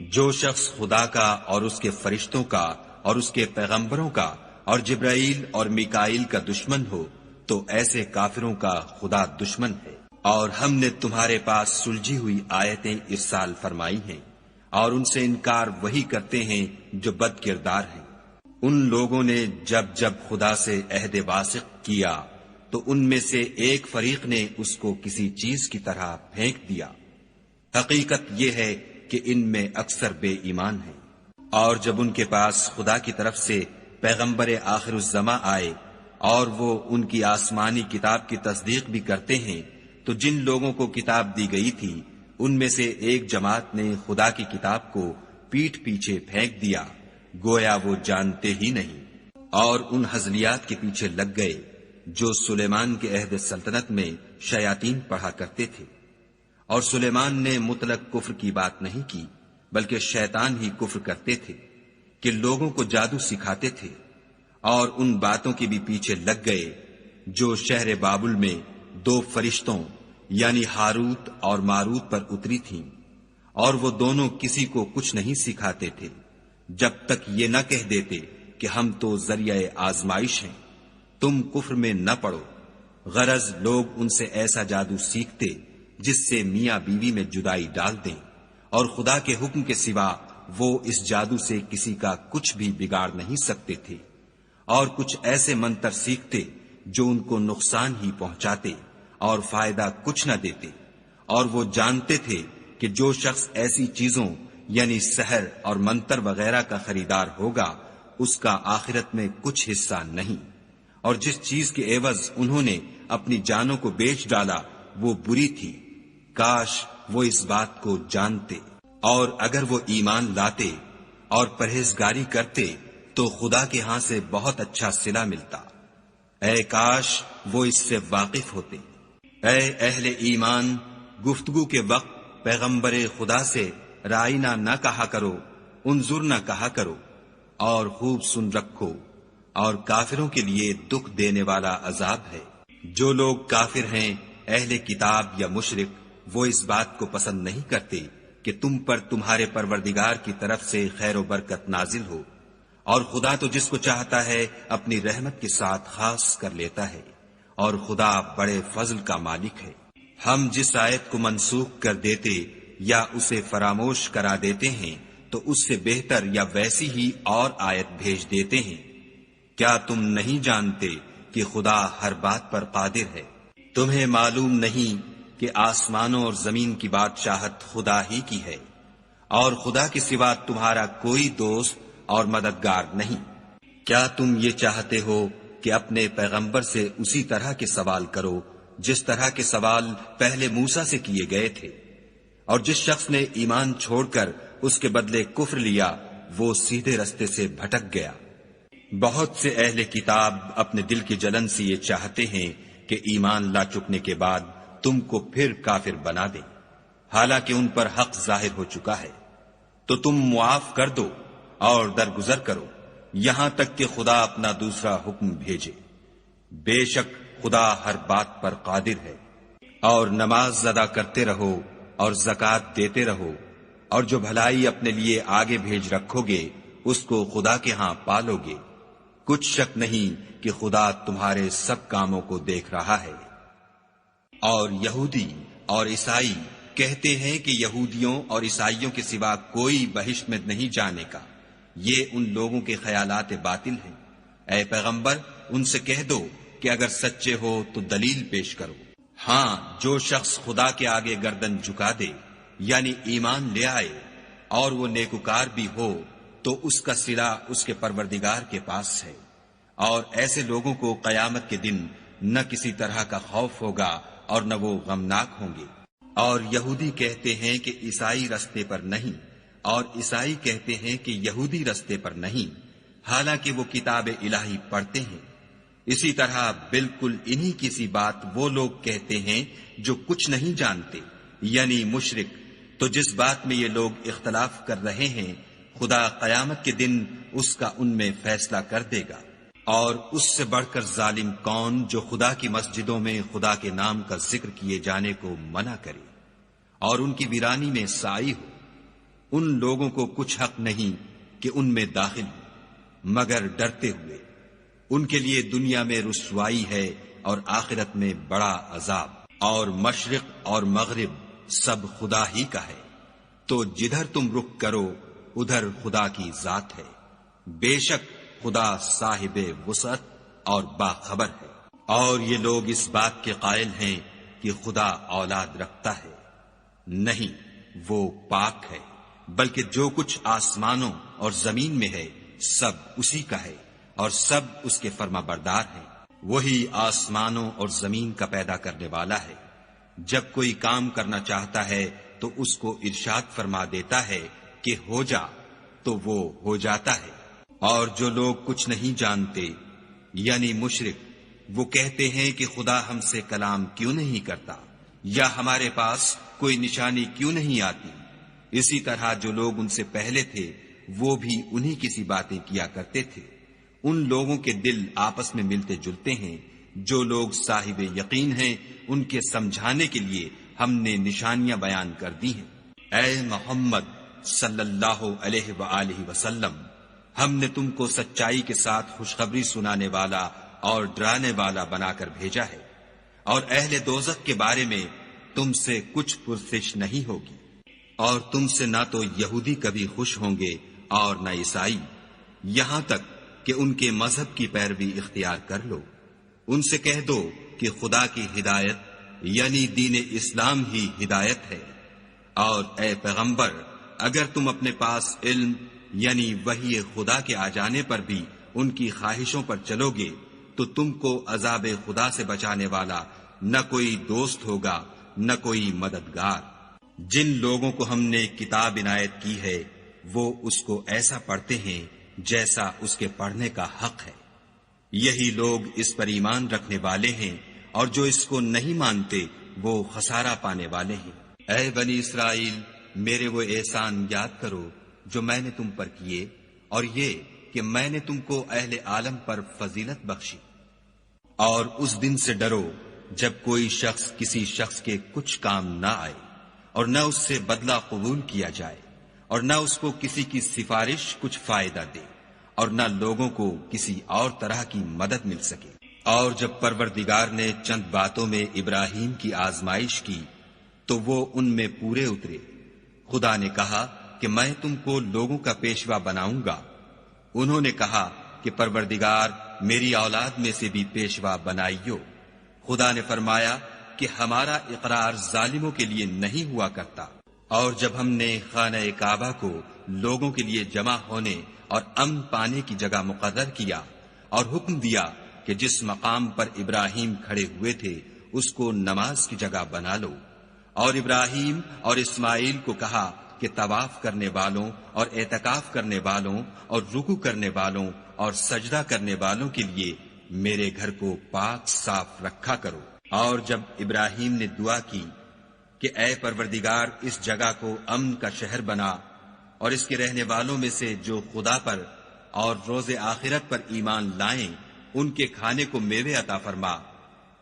جو شخص خدا کا اور اس کے فرشتوں کا اور اس کے پیغمبروں کا اور جبرائیل اور میکائیل کا دشمن ہو تو ایسے کافروں کا خدا دشمن ہے۔ اور ہم نے تمہارے پاس سلجھی ہوئی آیتیں ارسال فرمائی ہیں، اور ان سے انکار وہی کرتے ہیں جو بد کردار ہیں۔ ان لوگوں نے جب جب خدا سے عہد واثق کیا تو ان میں سے ایک فریق نے اس کو کسی چیز کی طرح پھینک دیا۔ حقیقت یہ ہے کہ ان میں اکثر بے ایمان ہیں۔ اور جب ان کے پاس خدا کی طرف سے پیغمبر آخر الزماں آئے اور وہ ان کی آسمانی کتاب کی تصدیق بھی کرتے ہیں تو جن لوگوں کو کتاب دی گئی تھی ان میں سے ایک جماعت نے خدا کی کتاب کو پیٹھ پیچھے پھینک دیا گویا وہ جانتے ہی نہیں، اور ان ہزلیات کے پیچھے لگ گئے جو سلیمان کے عہد سلطنت میں شیاطین پڑھا کرتے تھے۔ اور سلیمان نے مطلق کفر کی بات نہیں کی بلکہ شیطان ہی کفر کرتے تھے کہ لوگوں کو جادو سکھاتے تھے، اور ان باتوں کے بھی پیچھے لگ گئے جو شہر بابل میں 2 فرشتوں یعنی ہاروت اور ماروت پر اتری تھیں، اور وہ دونوں کسی کو کچھ نہیں سکھاتے تھے جب تک یہ نہ کہہ دیتے کہ ہم تو ذریعہ آزمائش ہیں، تم کفر میں نہ پڑو۔ غرض لوگ ان سے ایسا جادو سیکھتے جس سے میاں بیوی میں جدائی ڈال دیں، اور خدا کے حکم کے سوا وہ اس جادو سے کسی کا کچھ بھی بگاڑ نہیں سکتے تھے، اور کچھ ایسے منتر سیکھتے جو ان کو نقصان ہی پہنچاتے اور فائدہ کچھ نہ دیتے، اور وہ جانتے تھے کہ جو شخص ایسی چیزوں یعنی سحر اور منتر وغیرہ کا خریدار ہوگا اس کا آخرت میں کچھ حصہ نہیں، اور جس چیز کے عوض انہوں نے اپنی جانوں کو بیچ ڈالا وہ بری تھی، کاش وہ اس بات کو جانتے، اور اگر وہ ایمان لاتے اور پرہیزگاری کرتے تو خدا کے ہاں سے بہت اچھا صلہ ملتا، اے کاش وہ اس سے واقف ہوتے۔ اے اہل ایمان، گفتگو کے وقت پیغمبر خدا سے رائنا نہ کہا کرو، انظر نہ کہا کرو، اور خوب سن رکھو، اور کافروں کے لیے دکھ دینے والا عذاب ہے۔ جو لوگ کافر ہیں، اہل کتاب یا مشرک، وہ اس بات کو پسند نہیں کرتے کہ تم پر تمہارے پروردگار کی طرف سے خیر و برکت نازل ہو، اور خدا تو جس کو چاہتا ہے اپنی رحمت کے ساتھ خاص کر لیتا ہے، اور خدا بڑے فضل کا مالک ہے۔ ہم جس آیت کو منسوخ کر دیتے یا اسے فراموش کرا دیتے ہیں تو اس سے بہتر یا ویسی ہی اور آیت بھیج دیتے ہیں۔ کیا تم نہیں جانتے کہ خدا ہر بات پر قادر ہے؟ تمہیں معلوم نہیں کہ آسمانوں اور زمین کی بادشاہت خدا ہی کی ہے، اور خدا کے سوا تمہارا کوئی دوست اور مددگار نہیں۔ کیا تم یہ چاہتے ہو کہ اپنے پیغمبر سے اسی طرح کے سوال کرو جس طرح کے سوال پہلے موسیٰ سے کیے گئے تھے؟ اور جس شخص نے ایمان چھوڑ کر اس کے بدلے کفر لیا وہ سیدھے رستے سے بھٹک گیا۔ بہت سے اہل کتاب اپنے دل کی جلن سے یہ چاہتے ہیں کہ ایمان لا چکنے کے بعد تم کو پھر کافر بنا دیں، حالانکہ ان پر حق ظاہر ہو چکا ہے، تو تم معاف کر دو اور درگزر کرو یہاں تک کہ خدا اپنا دوسرا حکم بھیجے۔ بے شک خدا ہر بات پر قادر ہے۔ اور نماز ادا کرتے رہو اور زکوٰۃ دیتے رہو، اور جو بھلائی اپنے لیے آگے بھیج رکھو گے اس کو خدا کے ہاں پالو گے، کچھ شک نہیں کہ خدا تمہارے سب کاموں کو دیکھ رہا ہے۔ اور یہودی اور عیسائی کہتے ہیں کہ یہودیوں اور عیسائیوں کے سوا کوئی بہشت میں نہیں جانے کا، یہ ان لوگوں کے خیالات باطل ہیں۔ اے پیغمبر ان سے کہہ دو کہ اگر سچے ہو تو دلیل پیش کرو۔ ہاں، جو شخص خدا کے آگے گردن جھکا دے یعنی ایمان لے آئے اور وہ نیکوکار بھی ہو تو اس کا صلہ اس کے پروردگار کے پاس ہے، اور ایسے لوگوں کو قیامت کے دن نہ کسی طرح کا خوف ہوگا اور نہ وہ غمناک ہوں گے۔ اور یہودی کہتے ہیں کہ عیسائی رستے پر نہیں، اور عیسائی کہتے ہیں کہ یہودی رستے پر نہیں، حالانکہ وہ کتاب الہی پڑھتے ہیں۔ اسی طرح بالکل انہی کی سی بات وہ لوگ کہتے ہیں جو کچھ نہیں جانتے، یعنی مشرک۔ تو جس بات میں یہ لوگ اختلاف کر رہے ہیں خدا قیامت کے دن اس کا ان میں فیصلہ کر دے گا۔ اور اس سے بڑھ کر ظالم کون جو خدا کی مسجدوں میں خدا کے نام کا ذکر کیے جانے کو منع کرے اور ان کی ویرانی میں سائی ہو۔ ان لوگوں کو کچھ حق نہیں کہ ان میں داخل ہو مگر ڈرتے ہوئے۔ ان کے لیے دنیا میں رسوائی ہے اور آخرت میں بڑا عذاب۔ اور مشرق اور مغرب سب خدا ہی کا ہے، تو جدھر تم رخ کرو ادھر خدا کی ذات ہے۔ بے شک خدا صاحب وسعت اور باخبر ہے۔ اور یہ لوگ اس بات کے قائل ہیں کہ خدا اولاد رکھتا ہے، نہیں، وہ پاک ہے، بلکہ جو کچھ آسمانوں اور زمین میں ہے سب اسی کا ہے، اور سب اس کے فرما بردار ہیں۔ وہی آسمانوں اور زمین کا پیدا کرنے والا ہے، جب کوئی کام کرنا چاہتا ہے تو اس کو ارشاد فرما دیتا ہے کہ ہو جا، تو وہ ہو جاتا ہے۔ اور جو لوگ کچھ نہیں جانتے یعنی مشرک، وہ کہتے ہیں کہ خدا ہم سے کلام کیوں نہیں کرتا، یا ہمارے پاس کوئی نشانی کیوں نہیں آتی۔ اسی طرح جو لوگ ان سے پہلے تھے وہ بھی انہی کی سی باتیں کیا کرتے تھے۔ ان لوگوں کے دل آپس میں ملتے جلتے ہیں۔ جو لوگ صاحب یقین ہیں ان کے سمجھانے کے لیے ہم نے نشانیاں بیان کر دی ہیں۔ اے محمد صلی اللہ علیہ وآلہ وسلم، ہم نے تم کو سچائی کے ساتھ خوشخبری سنانے والا اور ڈرانے والا بنا کر بھیجا ہے۔ اور اہل دوزخ کے بارے میں تم سے کچھ پرسش نہیں ہوگی، اور تم سے نہ تو یہودی کبھی خوش ہوں گے اور نہ عیسائی، یہاں تک کہ ان کے مذہب کی پیروی اختیار کر لو۔ ان سے کہہ دو کہ خدا کی ہدایت یعنی دین اسلام ہی ہدایت ہے، اور اے پیغمبر اگر تم اپنے پاس علم یعنی وحی خدا کے آ جانے پر بھی ان کی خواہشوں پر چلو گے تو تم کو عذاب خدا سے بچانے والا نہ کوئی دوست ہوگا نہ کوئی مددگار۔ جن لوگوں کو ہم نے کتاب عنایت کی ہے وہ اس کو ایسا پڑھتے ہیں جیسا اس کے پڑھنے کا حق ہے، یہی لوگ اس پر ایمان رکھنے والے ہیں، اور جو اس کو نہیں مانتے وہ خسارہ پانے والے ہیں۔ اے بنی اسرائیل، میرے وہ احسان یاد کرو جو میں نے تم پر کیے، اور یہ کہ میں نے تم کو اہل عالم پر فضیلت بخشی۔ اور اس دن سے ڈرو جب کوئی شخص کسی شخص کے کچھ کام نہ آئے، اور نہ اس سے بدلہ قبول کیا جائے، اور نہ اس کو کسی کی سفارش کچھ فائدہ دے، اور نہ لوگوں کو کسی اور طرح کی مدد مل سکے۔ اور جب پروردگار نے چند باتوں میں ابراہیم کی آزمائش کی تو وہ ان میں پورے اترے۔ خدا نے کہا کہ میں تم کو لوگوں کا پیشوا بناؤں گا۔ انہوں نے کہا کہ پروردگار میری اولاد میں سے بھی پیشوا بنائیو۔ خدا نے فرمایا کہ ہمارا اقرار ظالموں کے لیے نہیں ہوا کرتا۔ اور جب ہم نے خانہ کعبہ کو لوگوں کے لیے جمع ہونے اور امن پانے کی جگہ مقرر کیا اور حکم دیا کہ جس مقام پر ابراہیم کھڑے ہوئے تھے اس کو نماز کی جگہ بنا لو، اور ابراہیم اور اسماعیل کو کہا کہ طواف کرنے والوں اور اعتکاف کرنے والوں اور رکوع کرنے والوں اور سجدہ کرنے والوں کے لیے میرے گھر کو پاک صاف رکھا کرو۔ اور جب ابراہیم نے دعا کی کہ اے پروردگار اس جگہ کو امن کا شہر بنا، اور اس کے رہنے والوں میں سے جو خدا پر اور روز آخرت پر ایمان لائیں ان کے کھانے کو میوے عطا فرما،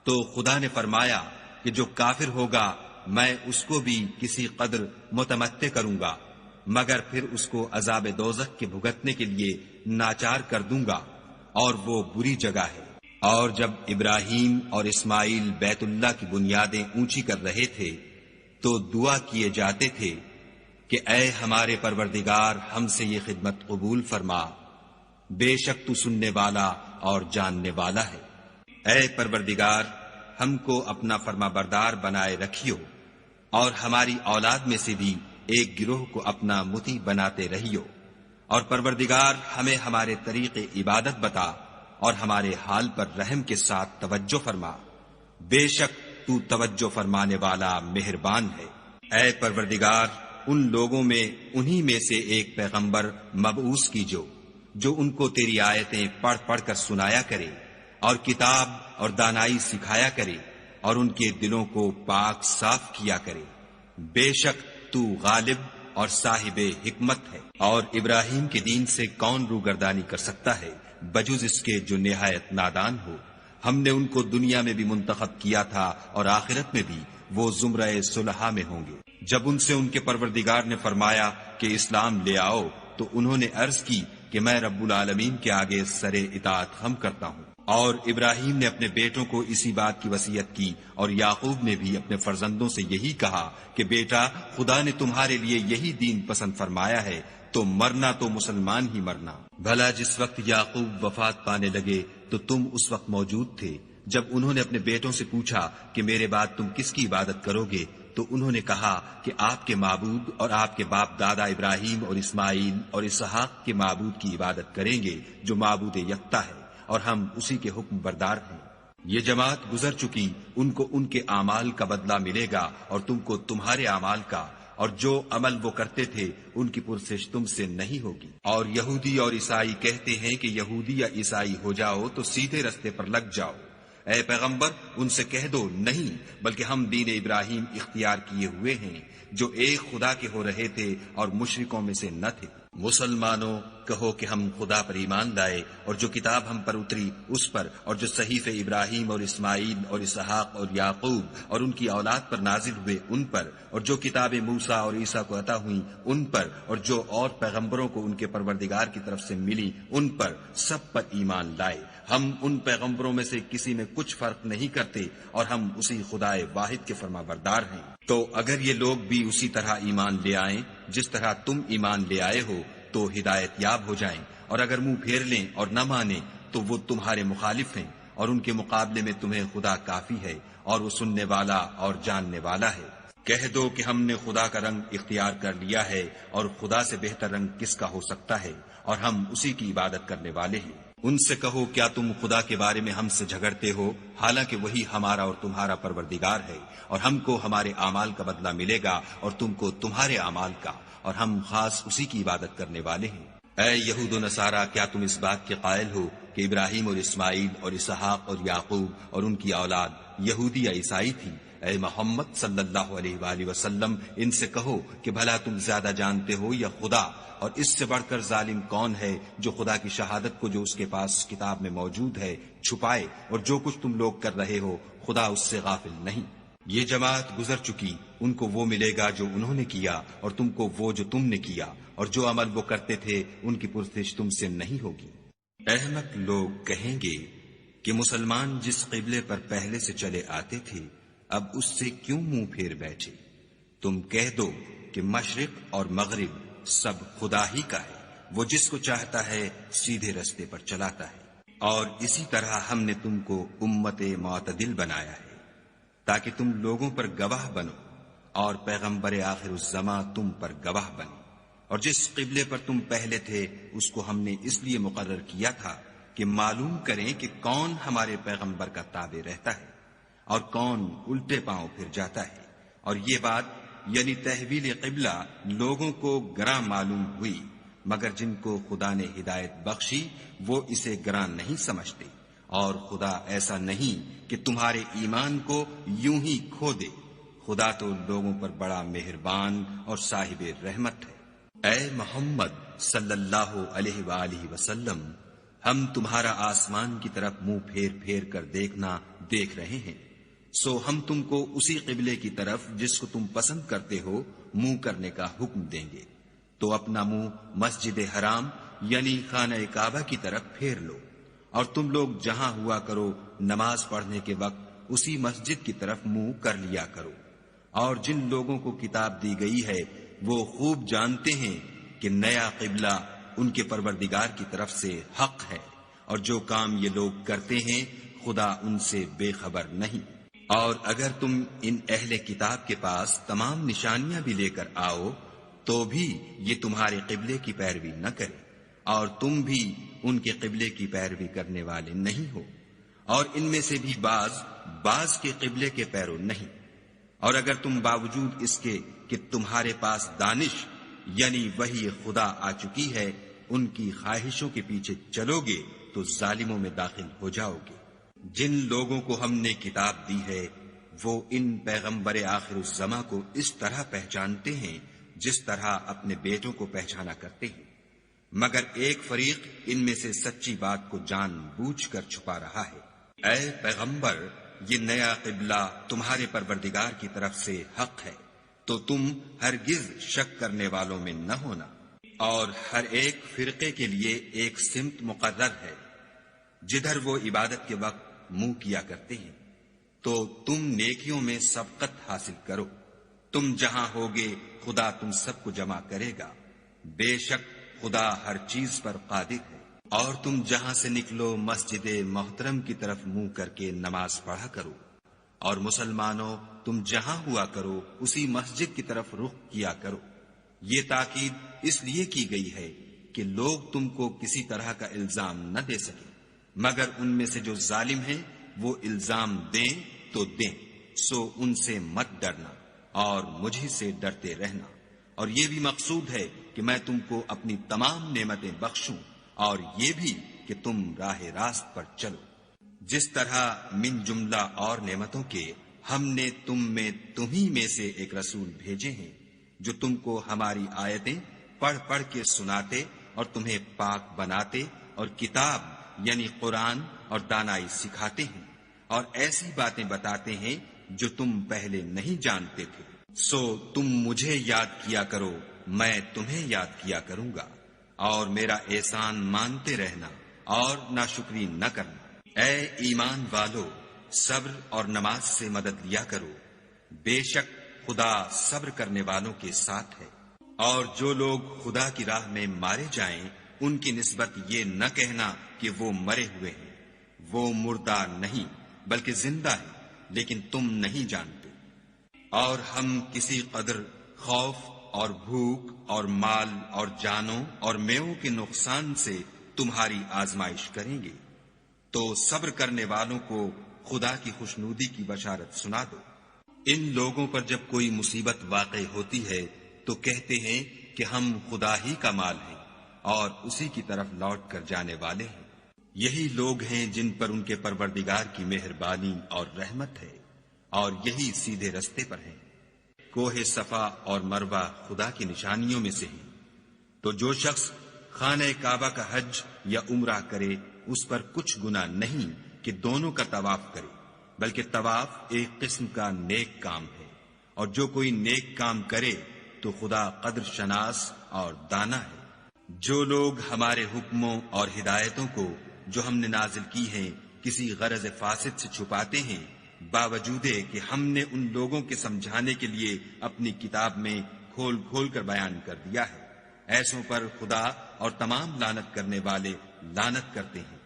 تو خدا نے فرمایا کہ جو کافر ہوگا میں اس کو بھی کسی قدر متمتع کروں گا، مگر پھر اس کو عذاب دوزخ کے بھگتنے کے لیے ناچار کر دوں گا، اور وہ بری جگہ ہے۔ اور جب ابراہیم اور اسماعیل بیت اللہ کی بنیادیں اونچی کر رہے تھے تو دعا کیے جاتے تھے کہ اے ہمارے پروردگار ہم سے یہ خدمت قبول فرما، بے شک تو سننے والا اور جاننے والا ہے۔ اے پروردگار ہم کو اپنا فرما بردار بنائے رکھیو، اور ہماری اولاد میں سے بھی ایک گروہ کو اپنا مطیع بناتے رہیو، اور پروردگار ہمیں ہمارے طریق عبادت بتا اور ہمارے حال پر رحم کے ساتھ توجہ فرما، بے شک تو توجہ فرمانے والا مہربان ہے۔ اے پروردگار ان لوگوں میں انہی میں سے ایک پیغمبر مبعوث کیجو جو ان کو تیری آیتیں پڑھ پڑھ کر سنایا کرے اور کتاب اور دانائی سکھایا کرے اور ان کے دلوں کو پاک صاف کیا کرے، بے شک تو غالب اور صاحب حکمت ہے۔ اور ابراہیم کے دین سے کون روگردانی کر سکتا ہے بجز اس کے جو نہایت نادان ہو۔ ہم نے ان کو دنیا میں بھی منتخب کیا تھا اور آخرت میں بھی وہ زمرہ صلحاء میں ہوں گے۔ جب ان سے ان کے پروردگار نے فرمایا کہ اسلام لے آؤ تو انہوں نے عرض کی کہ میں رب العالمین کے آگے سر اطاعت خم کرتا ہوں۔ اور ابراہیم نے اپنے بیٹوں کو اسی بات کی وصیت کی، اور یعقوب نے بھی اپنے فرزندوں سے یہی کہا کہ بیٹا خدا نے تمہارے لیے یہی دین پسند فرمایا ہے، تو مرنا تو مسلمان ہی مرنا۔ بھلا جس وقت یعقوب وفات پانے لگے تو تم اس وقت موجود تھے جب انہوں نے اپنے بیٹوں سے پوچھا کہ میرے بعد تم کس کی عبادت کرو گے، تو انہوں نے کہا کہ آپ کے معبود اور آپ کے باپ دادا ابراہیم اور اسماعیل اور اسحاق کے معبود کی عبادت کریں گے جو معبود یکتا ہے، اور ہم اسی کے حکم بردار ہیں۔ یہ جماعت گزر چکی، ان کو ان کے اعمال کا بدلہ ملے گا اور تم کو تمہارے اعمال کا، اور جو عمل وہ کرتے تھے ان کی پرسش تم سے نہیں ہوگی۔ اور یہودی اور عیسائی کہتے ہیں کہ یہودی یا عیسائی ہو جاؤ تو سیدھے رستے پر لگ جاؤ۔ اے پیغمبر ان سے کہہ دو نہیں، بلکہ ہم دین ابراہیم اختیار کیے ہوئے ہیں جو ایک خدا کے ہو رہے تھے اور مشرکوں میں سے نہ تھے۔ مسلمانوں کہو کہ ہم خدا پر ایمان لائے اور جو کتاب ہم پر اتری اس پر، اور جو صحیفے ابراہیم اور اسماعیل اور اسحاق اور یعقوب اور ان کی اولاد پر نازل ہوئے ان پر، اور جو کتابیں موسیٰ اور عیسیٰ کو عطا ہوئیں ان پر، اور جو اور پیغمبروں کو ان کے پروردگار کی طرف سے ملی ان پر، سب پر ایمان لائے۔ ہم ان پیغمبروں میں سے کسی میں کچھ فرق نہیں کرتے اور ہم اسی خدائے واحد کے فرمانبردار ہیں۔ تو اگر یہ لوگ بھی اسی طرح ایمان لے آئیں جس طرح تم ایمان لے آئے ہو تو ہدایت یاب ہو جائیں، اور اگر منہ پھیر لیں اور نہ مانیں تو وہ تمہارے مخالف ہیں، اور ان کے مقابلے میں تمہیں خدا کافی ہے، اور وہ سننے والا اور جاننے والا ہے۔ کہہ دو کہ ہم نے خدا کا رنگ اختیار کر لیا ہے، اور خدا سے بہتر رنگ کس کا ہو سکتا ہے، اور ہم اسی کی عبادت کرنے والے ہیں۔ ان سے کہو کیا تم خدا کے بارے میں ہم سے جھگڑتے ہو، حالانکہ وہی ہمارا اور تمہارا پروردگار ہے، اور ہم کو ہمارے اعمال کا بدلہ ملے گا اور تم کو تمہارے اعمال کا، اور ہم خاص اسی کی عبادت کرنے والے ہیں۔ اے یہود و نصارہ، کیا تم اس بات کے قائل ہو کہ ابراہیم اور اسماعیل اور اسحاق اور یعقوب اور ان کی اولاد یہودی یا عیسائی تھی؟ اے محمد صلی اللہ علیہ وآلہ وسلم، ان سے کہو کہ بھلا تم زیادہ جانتے ہو یا خدا، اور اس سے بڑھ کر ظالم کون ہے جو خدا کی شہادت کو جو اس کے پاس کتاب میں موجود ہے چھپائے، اور جو کچھ تم لوگ کر رہے ہو خدا اس سے غافل نہیں۔ یہ جماعت گزر چکی، ان کو وہ ملے گا جو انہوں نے کیا، اور تم کو وہ جو تم نے کیا، اور جو عمل وہ کرتے تھے ان کی پرسش تم سے نہیں ہوگی۔ احمق لوگ کہیں گے کہ مسلمان جس قبلے پر پہلے سے چلے آتے تھے اب اس سے کیوں منہ پھیر بیٹھے؟ تم کہہ دو کہ مشرق اور مغرب سب خدا ہی کا ہے، وہ جس کو چاہتا ہے سیدھے رستے پر چلاتا ہے، اور اسی طرح ہم نے تم کو امت معتدل بنایا ہے تاکہ تم لوگوں پر گواہ بنو، اور پیغمبر آخر الزماں تم پر گواہ بنے۔ اور جس قبلے پر تم پہلے تھے اس کو ہم نے اس لیے مقرر کیا تھا کہ معلوم کریں کہ کون ہمارے پیغمبر کا تابع رہتا ہے اور کون الٹے پاؤں پھر جاتا ہے۔ اور یہ بات یعنی تحویل قبلہ لوگوں کو گراں معلوم ہوئی، مگر جن کو خدا نے ہدایت بخشی وہ اسے گراں نہیں سمجھتے، اور خدا ایسا نہیں کہ تمہارے ایمان کو یوں ہی کھو دے۔ خدا تو لوگوں پر بڑا مہربان اور صاحب رحمت ہے۔ اے محمد صلی اللہ علیہ وآلہ وسلم، ہم تمہارا آسمان کی طرف منہ پھیر پھیر کر دیکھنا دیکھ رہے ہیں، سو ہم تم کو اسی قبلے کی طرف جس کو تم پسند کرتے ہو منہ کرنے کا حکم دیں گے، تو اپنا منہ مسجد حرام یعنی خانہ کعبہ کی طرف پھیر لو، اور تم لوگ جہاں ہوا کرو نماز پڑھنے کے وقت اسی مسجد کی طرف منہ کر لیا کرو۔ اور جن لوگوں کو کتاب دی گئی ہے وہ خوب جانتے ہیں کہ نیا قبلہ ان کے پروردگار کی طرف سے حق ہے، اور جو کام یہ لوگ کرتے ہیں خدا ان سے بے خبر نہیں۔ اور اگر تم ان اہل کتاب کے پاس تمام نشانیاں بھی لے کر آؤ تو بھی یہ تمہارے قبلے کی پیروی نہ کرے، اور تم بھی ان کے قبلے کی پیروی کرنے والے نہیں ہو، اور ان میں سے بھی بعض کے قبلے کے پیرو نہیں۔ اور اگر تم باوجود اس کے کہ تمہارے پاس دانش یعنی وحی خدا آ چکی ہے ان کی خواہشوں کے پیچھے چلو گے تو ظالموں میں داخل ہو جاؤ گے۔ جن لوگوں کو ہم نے کتاب دی ہے وہ ان پیغمبر آخر الزماں کو اس طرح پہچانتے ہیں جس طرح اپنے بیٹوں کو پہچانا کرتے ہیں، مگر ایک فریق ان میں سے سچی بات کو جان بوجھ کر چھپا رہا ہے۔ اے پیغمبر، یہ نیا قبلہ تمہارے پروردگار کی طرف سے حق ہے، تو تم ہرگز شک کرنے والوں میں نہ ہونا، اور ہر ایک فرقے کے لیے ایک سمت مقرر ہے جدھر وہ عبادت کے وقت منہ کیا کرتے ہیں، تو تم نیکیوں میں سبقت حاصل کرو۔ تم جہاں ہوگے خدا تم سب کو جمع کرے گا، بے شک خدا ہر چیز پر قادر ہے۔ اور تم جہاں سے نکلو مسجد محترم کی طرف منہ کر کے نماز پڑھا کرو، اور مسلمانوں تم جہاں ہوا کرو اسی مسجد کی طرف رخ کیا کرو۔ یہ تاکید اس لیے کی گئی ہے کہ لوگ تم کو کسی طرح کا الزام نہ دے سکے، مگر ان میں سے جو ظالم ہیں وہ الزام دیں تو دیں، سو ان سے مت ڈرنا اور مجھ سے ڈرتے رہنا۔ اور یہ بھی مقصود ہے کہ میں تم کو اپنی تمام نعمتیں بخشوں، اور یہ بھی کہ تم راہ راست پر چلو۔ جس طرح من جملہ اور نعمتوں کے ہم نے تمہیں میں سے ایک رسول بھیجے ہیں جو تم کو ہماری آیتیں پڑھ پڑھ کے سناتے اور تمہیں پاک بناتے اور کتاب یعنی قرآن اور دانائی سکھاتے ہیں اور ایسی باتیں بتاتے ہیں جو تم پہلے نہیں جانتے تھے۔ سو تم مجھے یاد کیا کرو، میں تمہیں یاد کیا کروں گا، اور میرا احسان مانتے رہنا اور ناشکری نہ کرنا۔ اے ایمان والو، صبر اور نماز سے مدد لیا کرو، بے شک خدا صبر کرنے والوں کے ساتھ ہے۔ اور جو لوگ خدا کی راہ میں مارے جائیں ان کی نسبت یہ نہ کہنا کہ وہ مرے ہوئے ہیں، وہ مردہ نہیں بلکہ زندہ ہیں، لیکن تم نہیں جانتے۔ اور ہم کسی قدر خوف اور بھوک اور مال اور جانوں اور میووں کے نقصان سے تمہاری آزمائش کریں گے، تو صبر کرنے والوں کو خدا کی خوشنودی کی بشارت سنا دو۔ ان لوگوں پر جب کوئی مصیبت واقع ہوتی ہے تو کہتے ہیں کہ ہم خدا ہی کا مال ہیں اور اسی کی طرف لوٹ کر جانے والے ہیں۔ یہی لوگ ہیں جن پر ان کے پروردگار کی مہربانی اور رحمت ہے، اور یہی سیدھے رستے پر ہیں۔ کوہ صفا اور مروہ خدا کی نشانیوں میں سے ہیں، تو جو شخص خانہ کعبہ کا حج یا عمرہ کرے اس پر کچھ گناہ نہیں کہ دونوں کا طواف کرے، بلکہ طواف ایک قسم کا نیک کام ہے، اور جو کوئی نیک کام کرے تو خدا قدر شناس اور دانا ہے۔ جو لوگ ہمارے حکموں اور ہدایتوں کو جو ہم نے نازل کی ہیں کسی غرض فاسد سے چھپاتے ہیں، باوجود کہ ہم نے ان لوگوں کے سمجھانے کے لیے اپنی کتاب میں کھول کھول کر بیان کر دیا ہے، ایسوں پر خدا اور تمام لعنت کرنے والے لعنت کرتے ہیں۔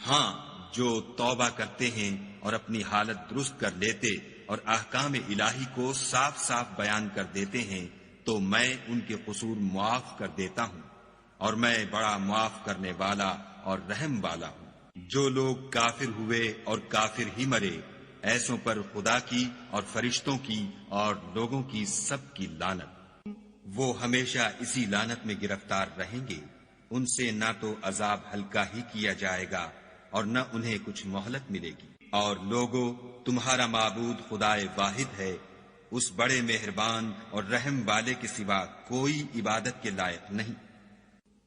ہاں، جو توبہ کرتے ہیں اور اپنی حالت درست کر لیتے اور احکام الہی کو صاف صاف بیان کر دیتے ہیں تو میں ان کے قصور معاف کر دیتا ہوں، اور میں بڑا معاف کرنے والا اور رحم والا ہوں۔ جو لوگ کافر ہوئے اور کافر ہی مرے، ایسوں پر خدا کی اور فرشتوں کی اور لوگوں کی سب کی لعنت۔ وہ ہمیشہ اسی لعنت میں گرفتار رہیں گے، ان سے نہ تو عذاب ہلکا ہی کیا جائے گا اور نہ انہیں کچھ مہلت ملے گی۔ اور لوگو، تمہارا معبود خدائے واحد ہے، اس بڑے مہربان اور رحم والے کے سوا کوئی عبادت کے لائق نہیں۔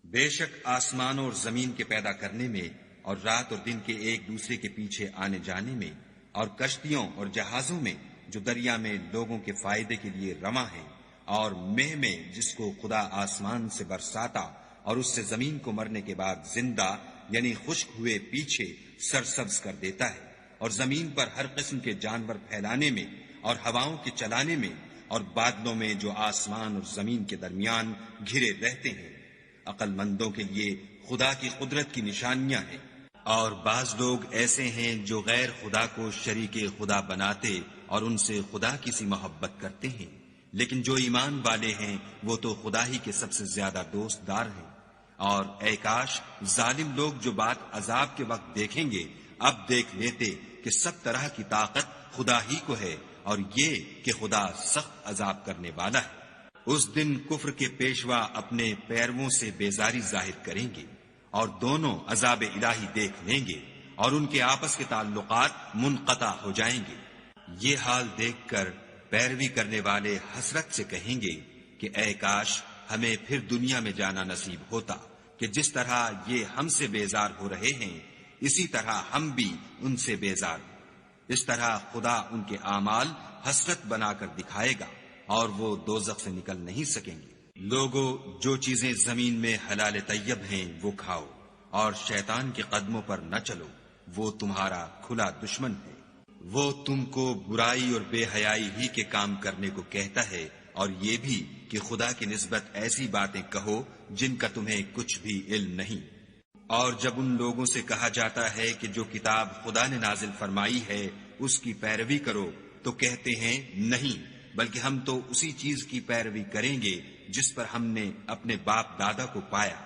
بے شک آسمانوں اور زمین کے پیدا کرنے میں اور رات اور دن کے ایک دوسرے کے پیچھے آنے جانے میں اور کشتیوں اور جہازوں میں جو دریا میں لوگوں کے فائدے کے لیے رواں ہیں، اور مہ میں جس کو خدا آسمان سے برساتا اور اس سے زمین کو مرنے کے بعد زندہ یعنی خشک ہوئے پیچھے سرسبز کر دیتا ہے، اور زمین پر ہر قسم کے جانور پھیلانے میں اور ہواؤں کے چلانے میں اور بادلوں میں جو آسمان اور زمین کے درمیان گھرے رہتے ہیں۔ عقل مندوں کے لیے خدا کی قدرت کی نشانیاں ہیں۔ اور بعض لوگ ایسے ہیں جو غیر خدا کو شریک خدا بناتے اور ان سے خدا کی سی محبت کرتے ہیں، لیکن جو ایمان والے ہیں وہ تو خدا ہی کے سب سے زیادہ دوست دار ہیں۔ اور اے کاش ظالم لوگ جو بات عذاب کے وقت دیکھیں گے اب دیکھ لیتے کہ سب طرح کی طاقت خدا ہی کو ہے، اور یہ کہ خدا سخت عذاب کرنے والا ہے۔ اس دن کفر کے پیشوا اپنے پیرووں سے بیزاری ظاہر کریں گے، اور دونوں عذاب الہی دیکھ لیں گے، اور ان کے آپس کے تعلقات منقطع ہو جائیں گے۔ یہ حال دیکھ کر پیروی کرنے والے حسرت سے کہیں گے کہ اے کاش ہمیں پھر دنیا میں جانا نصیب ہوتا کہ جس طرح یہ ہم سے بیزار ہو رہے ہیں اسی طرح ہم بھی ان سے بیزار ہیں۔ اس طرح خدا ان کے اعمال حسرت بنا کر دکھائے گا اور وہ دوزخ سے نکل نہیں سکیں گے۔ لوگو، جو چیزیں زمین میں حلال طیب ہیں وہ کھاؤ، اور شیطان کے قدموں پر نہ چلو، وہ تمہارا کھلا دشمن ہے۔ وہ تم کو برائی اور بے حیائی ہی کے کام کرنے کو کہتا ہے، اور یہ بھی کہ خدا کی نسبت ایسی باتیں کہو جن کا تمہیں کچھ بھی علم نہیں۔ اور جب ان لوگوں سے کہا جاتا ہے کہ جو کتاب خدا نے نازل فرمائی ہے اس کی پیروی کرو تو کہتے ہیں نہیں، بلکہ ہم تو اسی چیز کی پیروی کریں گے جس پر ہم نے اپنے باپ دادا کو پایا۔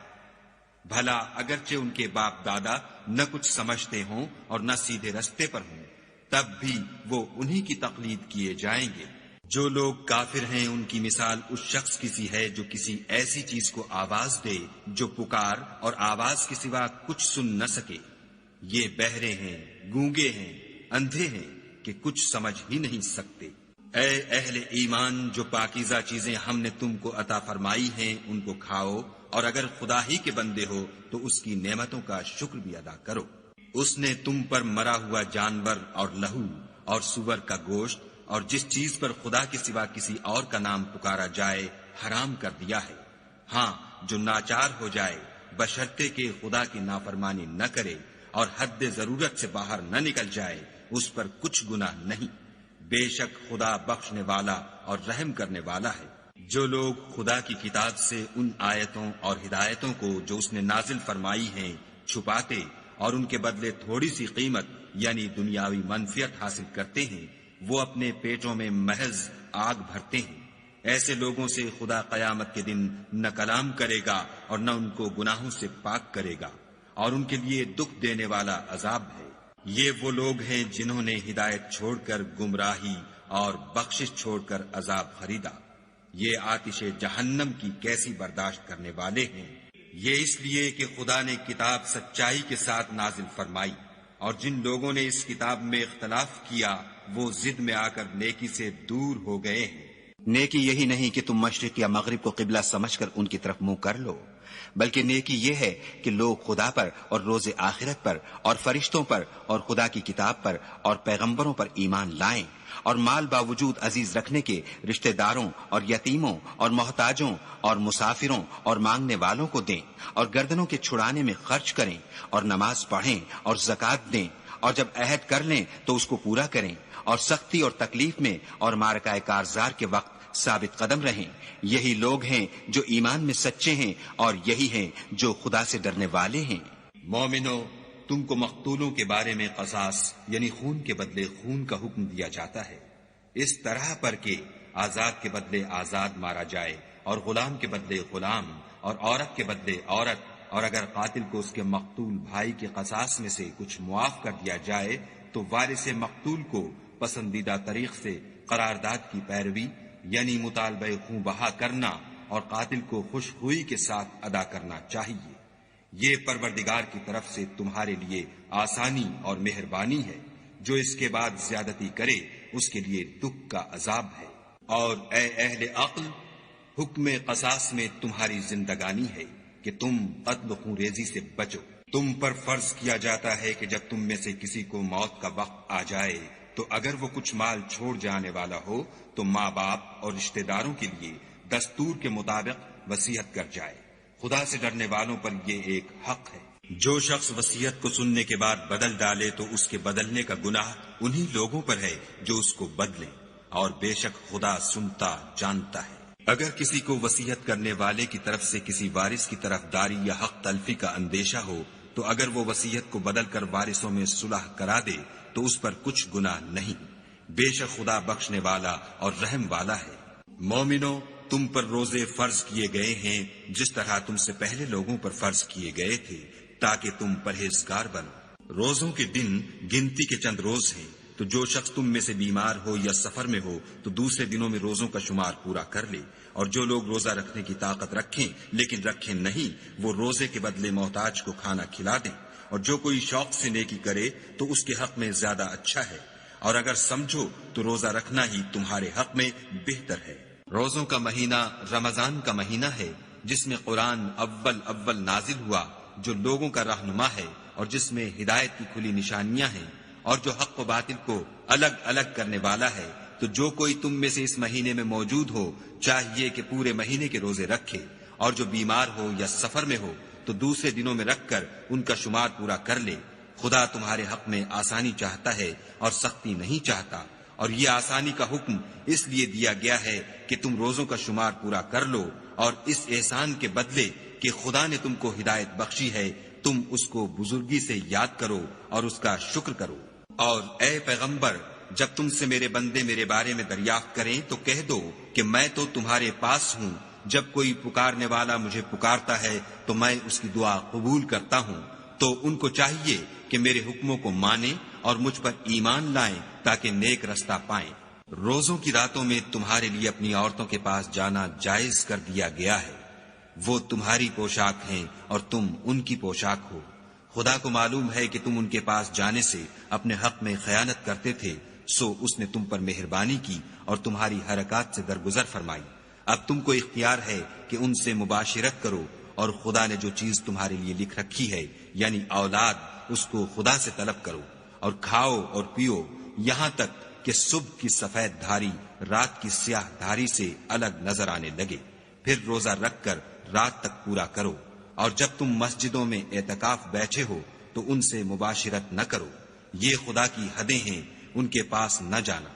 بھلا اگرچہ ان کے باپ دادا نہ کچھ سمجھتے ہوں اور نہ سیدھے رستے پر ہوں، تب بھی وہ انہی کی تقلید کیے جائیں گے۔ جو لوگ کافر ہیں ان کی مثال اس شخص کی سی ہے جو کسی ایسی چیز کو آواز دے جو پکار اور آواز کے سوا کچھ سن نہ سکے۔ یہ بہرے ہیں، گونگے ہیں، اندھے ہیں کہ کچھ سمجھ ہی نہیں سکتے۔ اے اہل ایمان، جو پاکیزہ چیزیں ہم نے تم کو عطا فرمائی ہیں ان کو کھاؤ اور اگر خدا ہی کے بندے ہو تو اس کی نعمتوں کا شکر بھی ادا کرو۔ اس نے تم پر مرا ہوا جانور اور لہو اور سور کا گوشت اور جس چیز پر خدا کے سوا کسی اور کا نام پکارا جائے حرام کر دیا ہے۔ ہاں، جو ناچار ہو جائے بشرطے کہ خدا کی نافرمانی نہ کرے اور حد ضرورت سے باہر نہ نکل جائے، اس پر کچھ گناہ نہیں۔ بے شک خدا بخشنے والا اور رحم کرنے والا ہے۔ جو لوگ خدا کی کتاب سے ان آیتوں اور ہدایتوں کو جو اس نے نازل فرمائی ہیں چھپاتے اور ان کے بدلے تھوڑی سی قیمت یعنی دنیاوی منفعت حاصل کرتے ہیں، وہ اپنے پیٹوں میں محض آگ بھرتے ہیں۔ ایسے لوگوں سے خدا قیامت کے دن نہ کلام کرے گا اور نہ ان کو گناہوں سے پاک کرے گا، اور ان کے لیے دکھ دینے والا عذاب ہے۔ یہ وہ لوگ ہیں جنہوں نے ہدایت چھوڑ کر گمراہی اور بخشش چھوڑ کر عذاب خریدا۔ یہ آتش جہنم کی کیسی برداشت کرنے والے ہیں۔ یہ اس لیے کہ خدا نے کتاب سچائی کے ساتھ نازل فرمائی، اور جن لوگوں نے اس کتاب میں اختلاف کیا وہ ضد میں آ کر نیکی سے دور ہو گئے ہیں۔ نیکی یہی نہیں کہ تم مشرق یا مغرب کو قبلہ سمجھ کر ان کی طرف منہ کر لو، بلکہ نیکی یہ ہے کہ لوگ خدا پر اور روز آخرت پر اور فرشتوں پر اور خدا کی کتاب پر اور پیغمبروں پر ایمان لائیں، اور مال باوجود عزیز رکھنے کے رشتہ داروں اور یتیموں اور محتاجوں اور مسافروں اور مانگنے والوں کو دیں، اور گردنوں کے چھڑانے میں خرچ کریں، اور نماز پڑھیں اور زکوٰۃ دیں، اور جب عہد کر لیں تو اس کو پورا کریں، اور سختی اور تکلیف میں اور معرکہ کارزار کے وقت ثابت قدم رہیں۔ یہی لوگ ہیں جو ایمان میں سچے ہیں، اور یہی ہیں جو خدا سے ڈرنے والے ہیں۔ مومنو، تم کو مقتولوں کے بارے میں قصاص یعنی خون کے بدلے خون کا حکم دیا جاتا ہے، اس طرح پر کہ آزاد کے بدلے آزاد مارا جائے، اور غلام کے بدلے غلام، اور عورت کے بدلے عورت، اور اگر قاتل کو اس کے مقتول بھائی کے قصاص میں سے کچھ معاف کر دیا جائے تو وارث مقتول کو پسندیدہ طریق سے قرارداد کی پیروی یعنی مطالبہ خوں بہا کرنا اور قاتل کو خوش ہوئی کے ساتھ ادا کرنا چاہیے۔ یہ پروردگار کی طرف سے تمہارے لیے آسانی اور مہربانی ہے۔ جو اس کے بعد زیادتی کرے اس کے لیے دکھ کا عذاب ہے۔ اور اے اہل عقل، حکم قصاص میں تمہاری زندگانی ہے کہ تم قتل خون ریزی سے بچو۔ تم پر فرض کیا جاتا ہے کہ جب تم میں سے کسی کو موت کا وقت آ جائے تو اگر وہ کچھ مال چھوڑ جانے والا ہو تو ماں باپ اور رشتہ داروں کے لیے دستور کے مطابق وصیت کر جائے۔ خدا سے ڈرنے والوں پر یہ ایک حق ہے۔ جو شخص وصیت کو سننے کے بعد بدل ڈالے تو اس کے بدلنے کا گناہ انہی لوگوں پر ہے جو اس کو بدلیں، اور بے شک خدا سنتا جانتا ہے۔ اگر کسی کو وصیت کرنے والے کی طرف سے کسی وارث کی طرف داری یا حق تلفی کا اندیشہ ہو تو اگر وہ وصیت کو بدل کر وارثوں میں صلح کرا دے تو اس پر کچھ گناہ نہیں۔ بے شک خدا بخشنے والا اور رحم والا ہے۔ مومنو، تم پر روزے فرض کیے گئے ہیں جس طرح تم سے پہلے لوگوں پر فرض کیے گئے تھے تاکہ تم پرہیزگار بنو۔ روزوں کے دن گنتی کے چند روز ہیں، تو جو شخص تم میں سے بیمار ہو یا سفر میں ہو تو دوسرے دنوں میں روزوں کا شمار پورا کر لے، اور جو لوگ روزہ رکھنے کی طاقت رکھیں لیکن رکھیں نہیں وہ روزے کے بدلے محتاج کو کھانا کھلا دیں، اور جو کوئی شوق سے نیکی کرے تو اس کے حق میں زیادہ اچھا ہے، اور اگر سمجھو تو روزہ رکھنا ہی تمہارے حق میں بہتر ہے۔ روزوں کا مہینہ رمضان کا مہینہ ہے جس میں قرآن اول نازل ہوا، جو لوگوں کا رہنما ہے اور جس میں ہدایت کی کھلی نشانیاں ہیں، اور جو حق و باطل کو الگ الگ کرنے والا ہے۔ تو جو کوئی تم میں سے اس مہینے میں موجود ہو چاہیے کہ پورے مہینے کے روزے رکھے، اور جو بیمار ہو یا سفر میں ہو تو دوسرے دنوں میں رکھ کر ان کا شمار پورا کر لے۔ خدا تمہارے حق میں آسانی چاہتا ہے اور سختی نہیں چاہتا، اور یہ آسانی کا حکم اس لیے دیا گیا ہے کہ تم روزوں کا شمار پورا کر لو، اور اس احسان کے بدلے کہ خدا نے تم کو ہدایت بخشی ہے تم اس کو بزرگی سے یاد کرو اور اس کا شکر کرو۔ اور اے پیغمبر، جب تم سے میرے بندے میرے بارے میں دریافت کریں تو کہہ دو کہ میں تو تمہارے پاس ہوں، جب کوئی پکارنے والا مجھے پکارتا ہے تو میں اس کی دعا قبول کرتا ہوں۔ تو ان کو چاہیے کہ میرے حکموں کو مانیں اور مجھ پر ایمان لائیں تاکہ نیک رستہ پائیں۔ روزوں کی راتوں میں تمہارے لیے اپنی عورتوں کے پاس جانا جائز کر دیا گیا ہے، وہ تمہاری پوشاک ہیں اور تم ان کی پوشاک ہو۔ خدا کو معلوم ہے کہ تم ان کے پاس جانے سے اپنے حق میں خیانت کرتے تھے، سو اس نے تم پر مہربانی کی اور تمہاری حرکات سے درگزر فرمائی۔ اب تم کو اختیار ہے کہ ان سے مباشرت کرو اور خدا نے جو چیز تمہارے لیے لکھ رکھی ہے یعنی اولاد، اس کو خدا سے طلب کرو اور کھاؤ اور پیو یہاں تک کہ صبح کی سفید دھاری رات کی سیاہ دھاری سے الگ نظر آنے لگے، پھر روزہ رکھ کر رات تک پورا کرو، اور جب تم مسجدوں میں اعتکاف بیٹھے ہو تو ان سے مباشرت نہ کرو، یہ خدا کی حدیں ہیں، ان کے پاس نہ جانا۔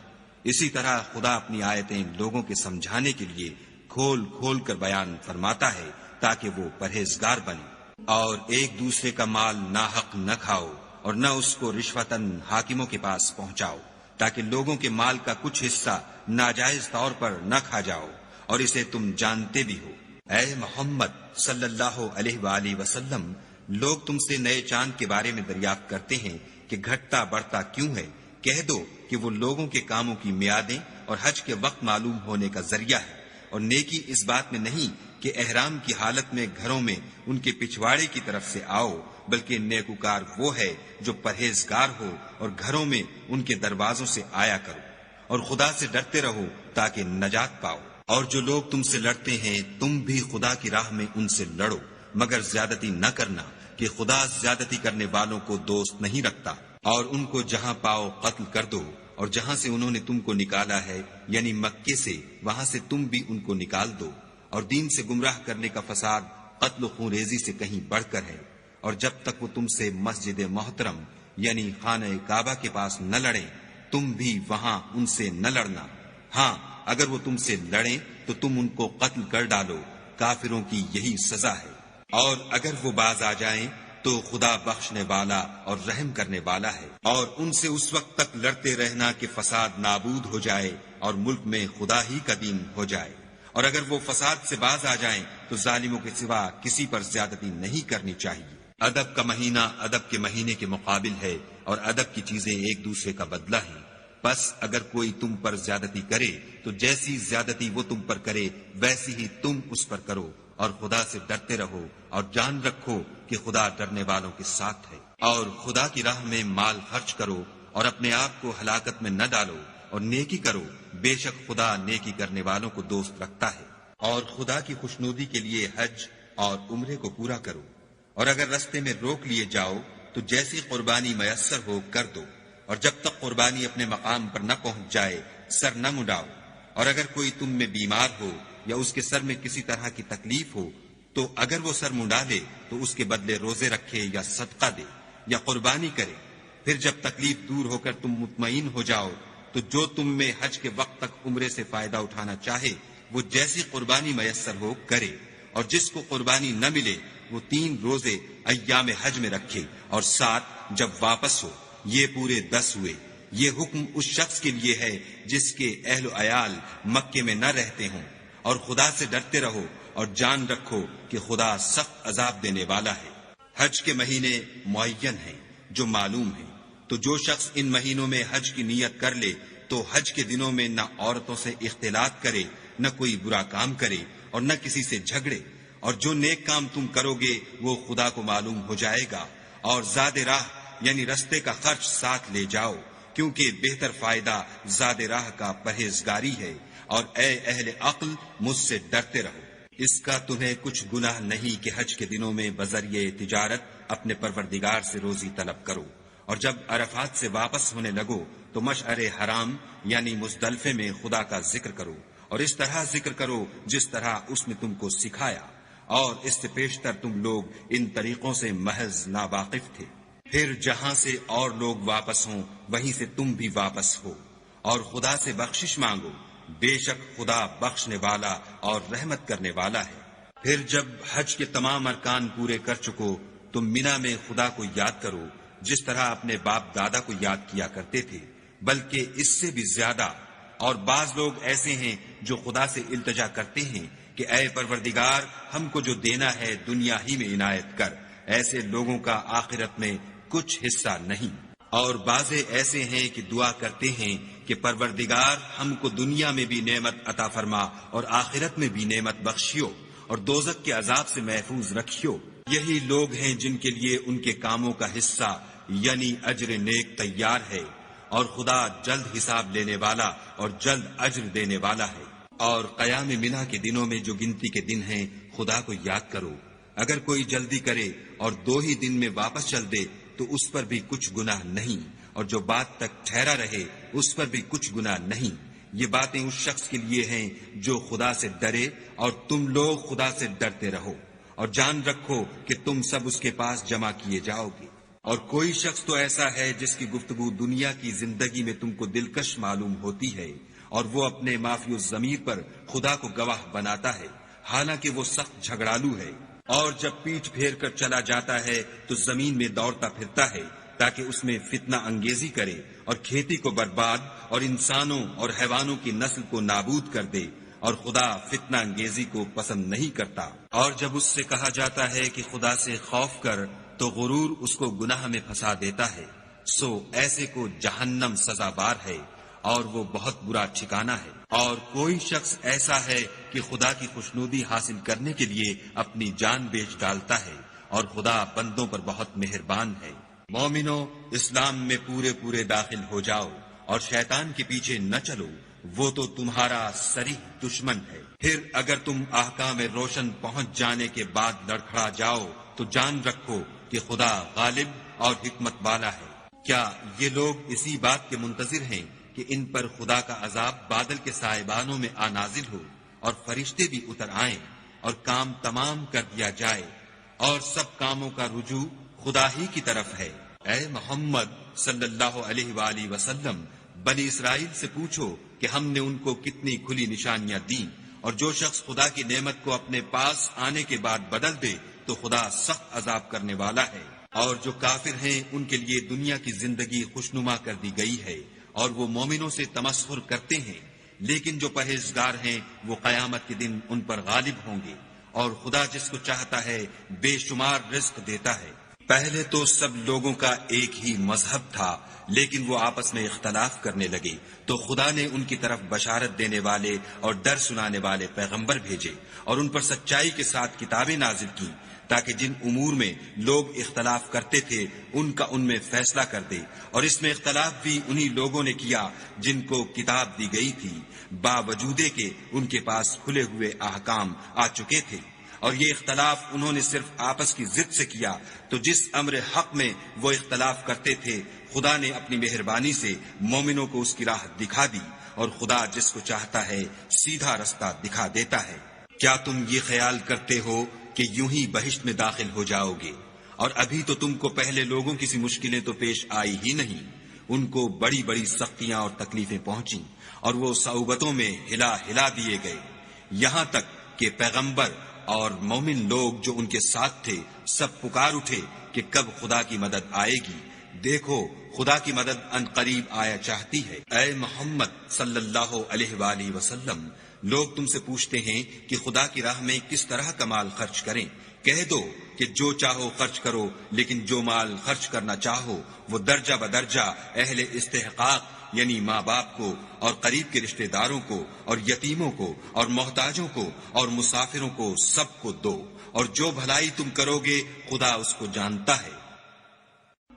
اسی طرح خدا اپنی آیتیں لوگوں کے سمجھانے کے لیے کھول کھول کر بیان فرماتا ہے تاکہ وہ پرہیزگار بنے۔ اور ایک دوسرے کا مال ناحق نہ کھاؤ اور نہ اس کو رشوتاً حاکموں کے پاس پہنچاؤ، تاکہ لوگوں کے مال کا کچھ حصہ ناجائز طور پر نہ کھا جاؤ، اور اسے تم جانتے بھی ہو۔ اے محمد صلی اللہ علیہ وآلہ وسلم، لوگ تم سے نئے چاند کے بارے میں دریافت کرتے ہیں کہ گھٹتا بڑھتا کیوں ہے؟ کہہ دو کہ وہ لوگوں کے کاموں کی میعادیں اور حج کے وقت معلوم ہونے کا ذریعہ ہے، اور نیکی اس بات میں نہیں کہ احرام کی حالت میں گھروں میں ان کے پچھواڑے کی طرف سے آؤ، بلکہ نیکوکار وہ ہے جو پرہیزگار ہو اور گھروں میں ان کے دروازوں سے آیا کرو، اور خدا سے ڈرتے رہو تاکہ نجات پاؤ۔ اور جو لوگ تم سے لڑتے ہیں تم بھی خدا کی راہ میں ان سے لڑو، مگر زیادتی نہ کرنا کہ خدا زیادتی کرنے والوں کو دوست نہیں رکھتا۔ اور ان کو جہاں پاؤ قتل کر دو، اور جہاں سے انہوں نے تم کو نکالا ہے یعنی مکے سے، وہاں سے تم بھی ان کو نکال دو۔ اور دین سے گمراہ کرنے کا فساد قتل و خون ریزی سے کہیں بڑھ کر ہے۔ اور جب تک وہ تم سے مسجد محترم یعنی خانہ کعبہ کے پاس نہ لڑیں، تم بھی وہاں ان سے نہ لڑنا۔ ہاں، اگر وہ تم سے لڑیں تو تم ان کو قتل کر ڈالو، کافروں کی یہی سزا ہے۔ اور اگر وہ باز آ جائیں تو خدا بخشنے والا اور رحم کرنے والا ہے۔ اور ان سے اس وقت تک لڑتے رہنا کہ فساد نابود ہو جائے اور ملک میں خدا ہی کا دین ہو جائے۔ اور اگر وہ فساد سے باز آ جائیں تو ظالموں کے سوا کسی پر زیادتی نہیں کرنی چاہیے۔ ادب کا مہینہ ادب کے مہینے کے مقابل ہے، اور ادب کی چیزیں ایک دوسرے کا بدلہ ہیں۔ بس اگر کوئی تم پر زیادتی کرے تو جیسی زیادتی وہ تم پر کرے ویسی ہی تم اس پر کرو، اور خدا سے ڈرتے رہو اور جان رکھو کہ خدا ڈرنے والوں کے ساتھ ہے۔ اور خدا کی راہ میں مال خرچ کرو اور اپنے آپ کو ہلاکت میں نہ ڈالو، اور نیکی کرو، بے شک خدا نیکی کرنے والوں کو دوست رکھتا ہے۔ اور خدا کی خوشنودی کے لیے حج اور عمرے کو پورا کرو، اور اگر رستے میں روک لیے جاؤ تو جیسی قربانی میسر ہو کر دو، اور جب تک قربانی اپنے مقام پر نہ پہنچ جائے سر نہ مڈاؤ۔ اور اگر کوئی تم میں بیمار ہو یا اس کے سر میں کسی طرح کی تکلیف ہو تو اگر وہ سر منڈا لے تو اس کے بدلے روزے رکھے یا صدقہ دے یا قربانی کرے۔ پھر جب تکلیف دور ہو کر تم مطمئن ہو جاؤ تو جو تم میں حج کے وقت تک عمرے سے فائدہ اٹھانا چاہے وہ جیسی قربانی میسر ہو کرے، اور جس کو قربانی نہ ملے وہ 3 روزے ایام حج میں رکھے، اور 7 جب واپس ہو، یہ پورے 10 ہوئے۔ یہ حکم اس شخص کے لیے ہے جس کے اہل و عیال مکے میں نہ رہتے ہوں۔ اور خدا سے ڈرتے رہو اور جان رکھو کہ خدا سخت عذاب دینے والا ہے۔ حج کے مہینے معین ہیں جو معلوم ہیں، تو جو شخص ان مہینوں میں حج کی نیت کر لے تو حج کے دنوں میں نہ عورتوں سے اختلاط کرے، نہ کوئی برا کام کرے، اور نہ کسی سے جھگڑے۔ اور جو نیک کام تم کرو گے وہ خدا کو معلوم ہو جائے گا۔ اور زاد راہ یعنی رستے کا خرچ ساتھ لے جاؤ، کیونکہ بہتر فائدہ زاد راہ کا پرہیزگاری ہے۔ اور اے اہل عقل، مجھ سے ڈرتے رہو۔ اس کا تمہیں کچھ گناہ نہیں کہ حج کے دنوں میں بذریعہ تجارت اپنے پروردگار سے روزی طلب کرو، اور جب عرفات سے واپس ہونے لگو تو مشعر حرام یعنی مزدلفے میں خدا کا ذکر کرو، اور اس طرح ذکر کرو جس طرح اس نے تم کو سکھایا، اور اس سے پیشتر تم لوگ ان طریقوں سے محض ناواقف تھے۔ پھر جہاں سے اور لوگ واپس ہوں وہیں سے تم بھی واپس ہو، اور خدا سے بخشش مانگو، بے شک خدا بخشنے والا اور رحمت کرنے والا ہے۔ پھر جب حج کے تمام ارکان پورے کر چکو تو مینا میں خدا کو یاد کرو جس طرح اپنے باپ دادا کو یاد کیا کرتے تھے، بلکہ اس سے بھی زیادہ۔ اور بعض لوگ ایسے ہیں جو خدا سے التجا کرتے ہیں کہ اے پروردگار، ہم کو جو دینا ہے دنیا ہی میں عنایت کر۔ ایسے لوگوں کا آخرت میں کچھ حصہ نہیں۔ اور بعض ایسے ہیں کہ دعا کرتے ہیں کہ پروردگار ہم کو دنیا میں بھی نعمت عطا فرما اور آخرت میں بھی نعمت بخشیو اور دوزخ کے عذاب سے محفوظ رکھیو۔ یہی لوگ ہیں جن کے لیے ان کے کاموں کا حصہ یعنی اجر نیک تیار ہے، اور خدا جلد حساب لینے والا اور جلد اجر دینے والا ہے۔ اور قیام منا کے دنوں میں جو گنتی کے دن ہیں خدا کو یاد کرو، اگر کوئی جلدی کرے اور 2 ہی دن میں واپس چل دے تو اس پر بھی کچھ گناہ نہیں، اور جو بات تک ٹھہرا رہے اس پر بھی کچھ گناہ نہیں۔ یہ باتیں اس شخص کے لیے ہیں جو خدا سے ڈرے، اور تم لوگ خدا سے ڈرتے رہو، اور جان رکھو کہ تم سب اس کے پاس جمع کیے جاؤ گے۔ اور کوئی شخص تو ایسا ہے جس کی گفتگو دنیا کی زندگی میں تم کو دلکش معلوم ہوتی ہے، اور وہ اپنے معافی الضمیر پر خدا کو گواہ بناتا ہے، حالانکہ وہ سخت جھگڑالو ہے، اور جب پیٹھ پھیر کر چلا جاتا ہے تو زمین میں دوڑتا پھرتا ہے تاکہ اس میں فتنہ انگیزی کرے اور کھیتی کو برباد اور انسانوں اور حیوانوں کی نسل کو نابود کر دے، اور خدا فتنہ انگیزی کو پسند نہیں کرتا۔ اور جب اس سے کہا جاتا ہے کہ خدا سے خوف کر تو غرور اس کو گناہ میں پھنسا دیتا ہے، سو ایسے کو جہنم سزا بار ہے، اور وہ بہت برا ٹھکانہ ہے۔ اور کوئی شخص ایسا ہے کہ خدا کی خوشنودی حاصل کرنے کے لیے اپنی جان بیچ ڈالتا ہے، اور خدا بندوں پر بہت مہربان ہے۔ مومنو، اسلام میں پورے داخل ہو جاؤ اور شیطان کے پیچھے نہ چلو، وہ تو تمہارا صریح دشمن ہے۔ پھر اگر تم احکام روشن پہنچ جانے کے بعد لڑکھڑا جاؤ تو جان رکھو کہ خدا غالب اور حکمت والا ہے۔ کیا یہ لوگ اسی بات کے منتظر ہیں کہ ان پر خدا کا عذاب بادل کے سائبانوں میں نازل ہو، اور فرشتے بھی اتر آئیں، اور کام تمام کر دیا جائے، اور سب کاموں کا رجوع خدا ہی کی طرف ہے؟ اے محمد صلی اللہ علیہ وآلہ وسلم، بنی اسرائیل سے پوچھو کہ ہم نے ان کو کتنی کھلی نشانیاں دیں، اور جو شخص خدا کی نعمت کو اپنے پاس آنے کے بعد بدل دے تو خدا سخت عذاب کرنے والا ہے۔ اور جو کافر ہیں ان کے لیے دنیا کی زندگی خوشنما کر دی گئی ہے، اور وہ مومنوں سے تمسخر کرتے ہیں، لیکن جو پرہیزگار ہیں وہ قیامت کے دن ان پر غالب ہوں گے، اور خدا جس کو چاہتا ہے بے شمار رزق دیتا ہے۔ پہلے تو سب لوگوں کا ایک ہی مذہب تھا، لیکن وہ آپس میں اختلاف کرنے لگے تو خدا نے ان کی طرف بشارت دینے والے اور ڈر سنانے والے پیغمبر بھیجے، اور ان پر سچائی کے ساتھ کتابیں نازل کی، تاکہ جن امور میں لوگ اختلاف کرتے تھے ان کا ان میں فیصلہ کر دے۔ اور اس میں اختلاف بھی انہی لوگوں نے کیا جن کو کتاب دی گئی تھی، باوجود کہ ان کے پاس کھلے ہوئے احکام آ چکے تھے۔ اور یہ اختلاف انہوں نے صرف آپس کی ضد سے کیا، تو جس امر حق میں وہ اختلاف کرتے تھے خدا نے اپنی مہربانی سے مومنوں کو اس کی راہ دکھا دی، اور خدا جس کو چاہتا ہے سیدھا رستہ دکھا دیتا ہے۔ کیا تم یہ خیال کرتے ہو کہ یوں ہی بہشت میں داخل ہو جاؤ گے؟ اور ابھی تو تم کو پہلے لوگوں کی سی مشکلیں تو پیش آئی ہی نہیں، ان کو بڑی بڑی سختیاں اور تکلیفیں پہنچیں، اور وہ صعوبتوں میں ہلا دیے گئے، یہاں تک کہ پیغمبر اور مومن لوگ جو ان کے ساتھ تھے سب پکار اٹھے کہ کب خدا کی مدد آئے گی۔ دیکھو خدا کی مدد ان قریب آیا چاہتی ہے۔ اے محمد صلی اللہ علیہ وآلہ وسلم، لوگ تم سے پوچھتے ہیں کہ خدا کی راہ میں کس طرح کا مال خرچ کریں۔ کہہ دو کہ جو چاہو خرچ کرو، لیکن جو مال خرچ کرنا چاہو وہ درجہ بدرجہ اہل استحقاق یعنی ماں باپ کو، اور قریب کے رشتہ داروں کو، اور یتیموں کو، اور محتاجوں کو، اور مسافروں کو، سب کو دو، اور جو بھلائی تم کرو گے خدا اس کو جانتا ہے۔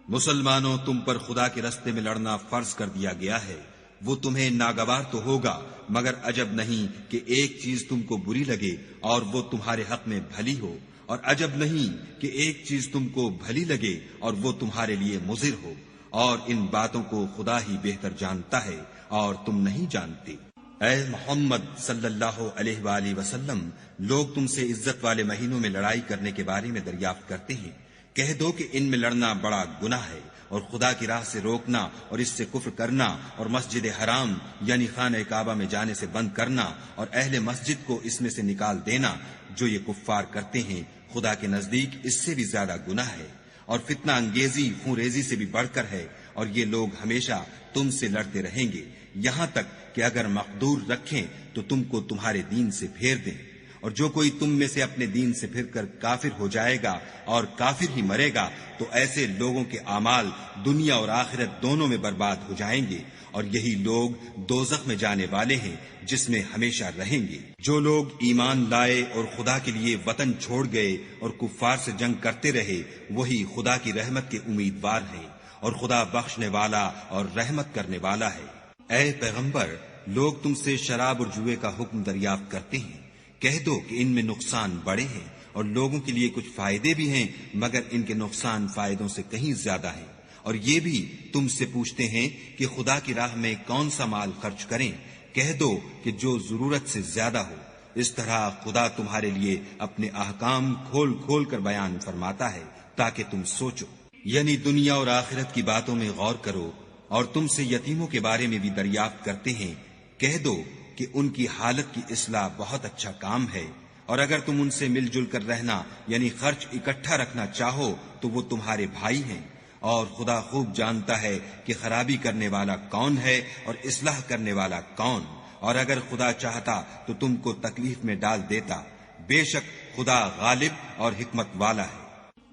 مسلمانوں، تم پر خدا کے رستے میں لڑنا فرض کر دیا گیا ہے، وہ تمہیں ناگوار تو ہوگا، مگر عجب نہیں کہ ایک چیز تم کو بری لگے اور وہ تمہارے حق میں بھلی ہو، اور عجب نہیں کہ ایک چیز تم کو بھلی لگے اور وہ تمہارے لیے مضر ہو، اور ان باتوں کو خدا ہی بہتر جانتا ہے اور تم نہیں جانتے۔ اے محمد صلی اللہ علیہ وآلہ وسلم، لوگ تم سے عزت والے مہینوں میں لڑائی کرنے کے بارے میں دریافت کرتے ہیں۔ کہہ دو کہ ان میں لڑنا بڑا گناہ ہے، اور خدا کی راہ سے روکنا اور اس سے کفر کرنا، اور مسجد حرام یعنی خانہ کعبہ میں جانے سے بند کرنا، اور اہل مسجد کو اس میں سے نکال دینا، جو یہ کفار کرتے ہیں خدا کے نزدیک اس سے بھی زیادہ گناہ ہے، اور فتنہ انگیزی خون ریزی سے بھی بڑھ کر ہے، اور یہ لوگ ہمیشہ تم سے لڑتے رہیں گے، یہاں تک کہ اگر مقدور رکھیں تو تم کو تمہارے دین سے پھیر دیں۔ اور جو کوئی تم میں سے اپنے دین سے پھر کر کافر ہو جائے گا اور کافر ہی مرے گا تو ایسے لوگوں کے اعمال دنیا اور آخرت دونوں میں برباد ہو جائیں گے، اور یہی لوگ دوزخ میں جانے والے ہیں جس میں ہمیشہ رہیں گے۔ جو لوگ ایمان لائے اور خدا کے لیے وطن چھوڑ گئے اور کفار سے جنگ کرتے رہے وہی خدا کی رحمت کے امیدوار ہیں، اور خدا بخشنے والا اور رحمت کرنے والا ہے۔ اے پیغمبر، لوگ تم سے شراب اور جوئے کا حکم دریافت کرتے ہیں۔ کہہ دو کہ ان میں نقصان بڑے ہیں اور لوگوں کے لیے کچھ فائدے بھی ہیں، مگر ان کے نقصان فائدوں سے کہیں زیادہ ہیں۔ اور یہ بھی تم سے پوچھتے ہیں کہ خدا کی راہ میں کون سا مال خرچ کریں، کہہ دو کہ جو ضرورت سے زیادہ ہو۔ اس طرح خدا تمہارے لیے اپنے احکام کھول کھول کر بیان فرماتا ہے تاکہ تم سوچو، یعنی دنیا اور آخرت کی باتوں میں غور کرو۔ اور تم سے یتیموں کے بارے میں بھی دریافت کرتے ہیں، کہہ دو کہ ان کی حالت کی اصلاح بہت اچھا کام ہے، اور اگر تم ان سے مل جل کر رہنا یعنی خرچ اکٹھا رکھنا چاہو تو وہ تمہارے بھائی ہیں، اور خدا خوب جانتا ہے کہ خرابی کرنے والا کون ہے اور اصلاح کرنے والا کون، اور اگر خدا چاہتا تو تم کو تکلیف میں ڈال دیتا، بے شک خدا غالب اور حکمت والا ہے۔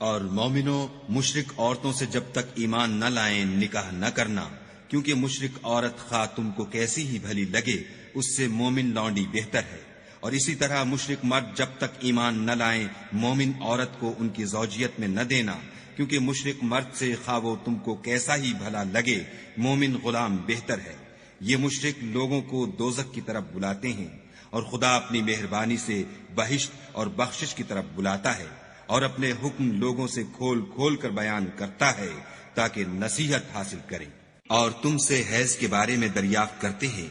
اور مومنوں، مشرک عورتوں سے جب تک ایمان نہ لائیں نکاح نہ کرنا، کیونکہ مشرک عورت خواہ تم کو کیسی ہی بھلی لگے اس سے مومن لونڈی بہتر ہے، اور اسی طرح مشرک مرد جب تک ایمان نہ لائیں مومن عورت کو ان کی زوجیت میں نہ دینا، کیونکہ مشرک مرد سے خواہ وہ تم کو کیسا ہی بھلا لگے مومن غلام بہتر ہے۔ یہ مشرک لوگوں کو دوزخ کی طرف بلاتے ہیں، اور خدا اپنی مہربانی سے بہشت اور بخشش کی طرف بلاتا ہے، اور اپنے حکم لوگوں سے کھول کھول کر بیان کرتا ہے تاکہ نصیحت حاصل کریں۔ اور تم سے حیض کے بارے میں دریافت کرتے ہیں،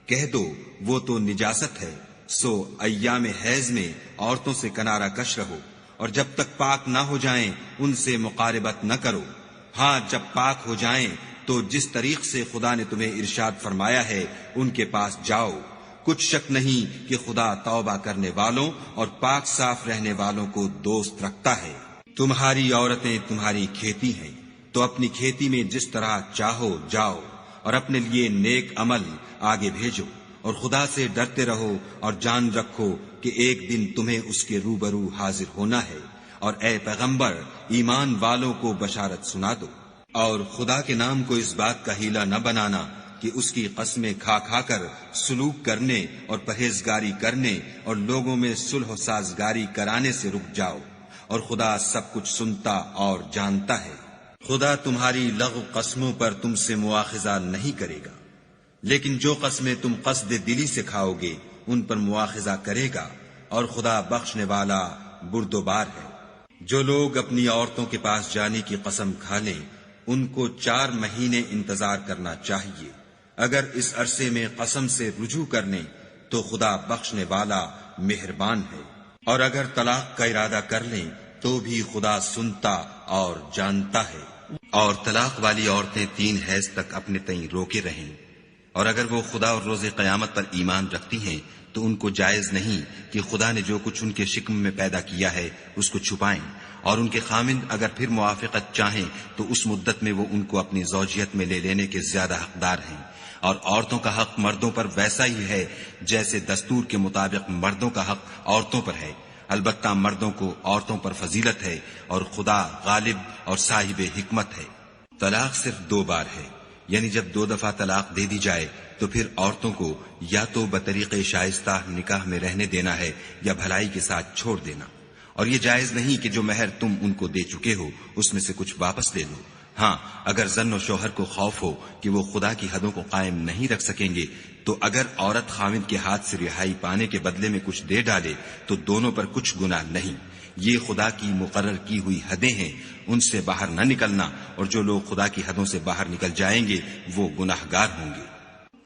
کہہ دو وہ تو نجاست ہے، سو ایام حیض میں عورتوں سے کنارہ کش رہو، اور جب تک پاک نہ ہو جائیں ان سے مقاربت نہ کرو۔ ہاں جب پاک ہو جائیں تو جس طریق سے خدا نے تمہیں ارشاد فرمایا ہے ان کے پاس جاؤ، کچھ شک نہیں کہ خدا توبہ کرنے والوں اور پاک صاف رہنے والوں کو دوست رکھتا ہے۔ تمہاری عورتیں تمہاری کھیتی ہیں، تو اپنی کھیتی میں جس طرح چاہو جاؤ، اور اپنے لیے نیک عمل آگے بھیجو، اور خدا سے ڈرتے رہو، اور جان رکھو کہ ایک دن تمہیں اس کے روبرو حاضر ہونا ہے۔ اور اے پیغمبر، ایمان والوں کو بشارت سنا دو، اور خدا کے نام کو اس بات کا ہیلہ نہ بنانا کہ اس کی قسمیں کھا کھا کر سلوک کرنے اور پرہیزگاری کرنے اور لوگوں میں صلح و سازگاری کرانے سے رک جاؤ، اور خدا سب کچھ سنتا اور جانتا ہے۔ خدا تمہاری لغو قسموں پر تم سے مواخذہ نہیں کرے گا، لیکن جو قسمیں تم قصد دلی سے کھاؤ گے ان پر مواخذہ کرے گا، اور خدا بخشنے والا بردبار ہے۔ جو لوگ اپنی عورتوں کے پاس جانے کی قسم کھا لیں ان کو 4 مہینے انتظار کرنا چاہیے، اگر اس عرصے میں قسم سے رجوع کر لیں تو خدا بخشنے والا مہربان ہے، اور اگر طلاق کا ارادہ کر لیں تو بھی خدا سنتا اور جانتا ہے۔ اور طلاق والی عورتیں 3 حیض تک اپنے تئیں روکے رہیں، اور اگر وہ خدا اور روز قیامت پر ایمان رکھتی ہیں تو ان کو جائز نہیں کہ خدا نے جو کچھ ان کے شکم میں پیدا کیا ہے اس کو چھپائیں، اور ان کے خامند اگر پھر موافقت چاہیں تو اس مدت میں وہ ان کو اپنی زوجیت میں لے لینے کے زیادہ حقدار ہیں۔ اور عورتوں کا حق مردوں پر ویسا ہی ہے جیسے دستور کے مطابق مردوں کا حق عورتوں پر ہے، البتہ مردوں کو عورتوں پر فضیلت ہے، اور خدا غالب اور صاحب حکمت ہے۔ طلاق صرف 2 بار ہے، یعنی جب 2 دفعہ طلاق دے دی جائے تو پھر عورتوں کو یا تو بطریق شائستہ نکاح میں رہنے دینا ہے یا بھلائی کے ساتھ چھوڑ دینا، اور یہ جائز نہیں کہ جو مہر تم ان کو دے چکے ہو اس میں سے کچھ واپس لے لو۔ ہاں اگر زن و شوہر کو خوف ہو کہ وہ خدا کی حدوں کو قائم نہیں رکھ سکیں گے تو اگر عورت خاوند کے ہاتھ سے رہائی پانے کے بدلے میں کچھ دے ڈالے تو دونوں پر کچھ گناہ نہیں، یہ خدا کی مقرر کی ہوئی حدیں ہیں، ان سے باہر نہ نکلنا، اور جو لوگ خدا کی حدوں سے باہر نکل جائیں گے وہ گناہگار ہوں گے۔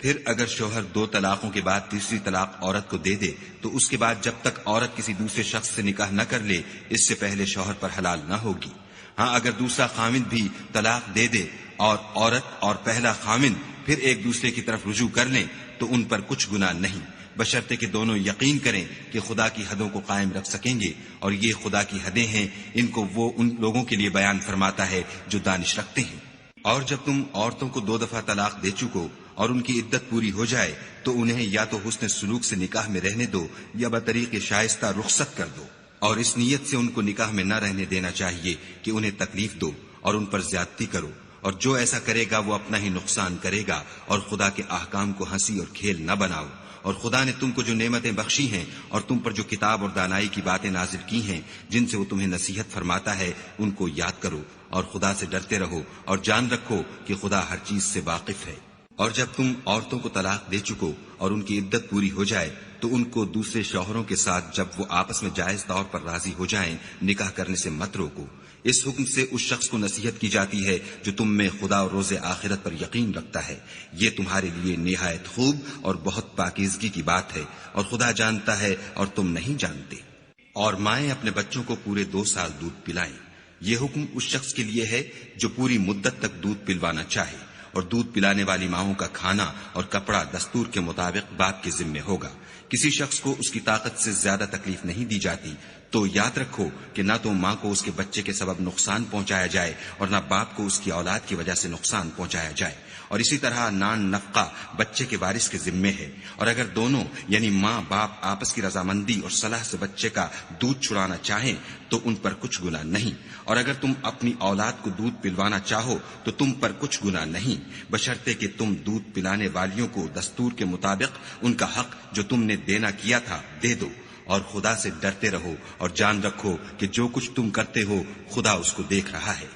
پھر اگر شوہر 2 طلاقوں کے بعد تیسری طلاق عورت کو دے دے تو اس کے بعد جب تک عورت کسی دوسرے شخص سے نکاح نہ کر لے اس سے پہلے شوہر پر حلال نہ ہوگی۔ ہاں اگر دوسرا خامند بھی طلاق دے دے اور عورت اور پہلا خامند پھر ایک دوسرے کی طرف رجوع کر لیں تو ان پر کچھ گناہ نہیں، بشرطے کہ دونوں یقین کریں کہ خدا کی حدوں کو قائم رکھ سکیں گے، اور یہ خدا کی حدیں ہیں، ان کو وہ ان لوگوں کے لیے بیان فرماتا ہے جو دانش رکھتے ہیں۔ اور جب تم عورتوں کو 2 دفعہ طلاق دے چکو اور ان کی عدت پوری ہو جائے تو انہیں یا تو حسن سلوک سے نکاح میں رہنے دو یا بطریق شائستہ رخصت کر دو، اور اس نیت سے ان کو نکاح میں نہ رہنے دینا چاہیے کہ انہیں تکلیف دو اور ان پر زیادتی کرو، اور جو ایسا کرے گا وہ اپنا ہی نقصان کرے گا، اور خدا کے احکام کو ہنسی اور کھیل نہ بناؤ۔ اور خدا نے تم کو جو نعمتیں بخشی ہیں اور تم پر جو کتاب اور دانائی کی باتیں نازل کی ہیں جن سے وہ تمہیں نصیحت فرماتا ہے ان کو یاد کرو، اور خدا سے ڈرتے رہو، اور جان رکھو کہ خدا ہر چیز سے واقف ہے۔ اور جب تم عورتوں کو طلاق دے چکو اور ان کی عدت پوری ہو جائے تو ان کو دوسرے شوہروں کے ساتھ جب وہ آپس میں جائز طور پر راضی ہو جائیں نکاح کرنے سے مت روکو۔ اس حکم سے اس شخص کو نصیحت کی جاتی ہے جو تم میں خدا اور روز آخرت پر یقین رکھتا ہے، یہ تمہارے لیے نہایت خوب اور بہت پاکیزگی کی بات ہے، اور خدا جانتا ہے اور تم نہیں جانتے۔ اور مائیں اپنے بچوں کو پورے 2 سال دودھ پلائیں، یہ حکم اس شخص کے لیے ہے جو پوری مدت تک دودھ پلوانا چاہے، اور دودھ پلانے والی ماؤں کا کھانا اور کپڑا دستور کے مطابق باپ کے ذمے ہوگا۔ کسی شخص کو اس کی طاقت سے زیادہ تکلیف نہیں دی جاتی، تو یاد رکھو کہ نہ تو ماں کو اس کے بچے کے سبب نقصان پہنچایا جائے اور نہ باپ کو اس کی اولاد کی وجہ سے نقصان پہنچایا جائے، اور اسی طرح نان نفقہ بچے کے وارث کے ذمے ہے، اور اگر دونوں یعنی ماں باپ آپس کی رضامندی اور صلاح سے بچے کا دودھ چھڑانا چاہیں تو ان پر کچھ گناہ نہیں، اور اگر تم اپنی اولاد کو دودھ پلوانا چاہو تو تم پر کچھ گناہ نہیں، بشرطے کہ تم دودھ پلانے والیوں کو دستور کے مطابق ان کا حق جو تم نے دینا کیا تھا دے دو، اور خدا سے ڈرتے رہو اور جان رکھو کہ جو کچھ تم کرتے ہو خدا اس کو دیکھ رہا ہے۔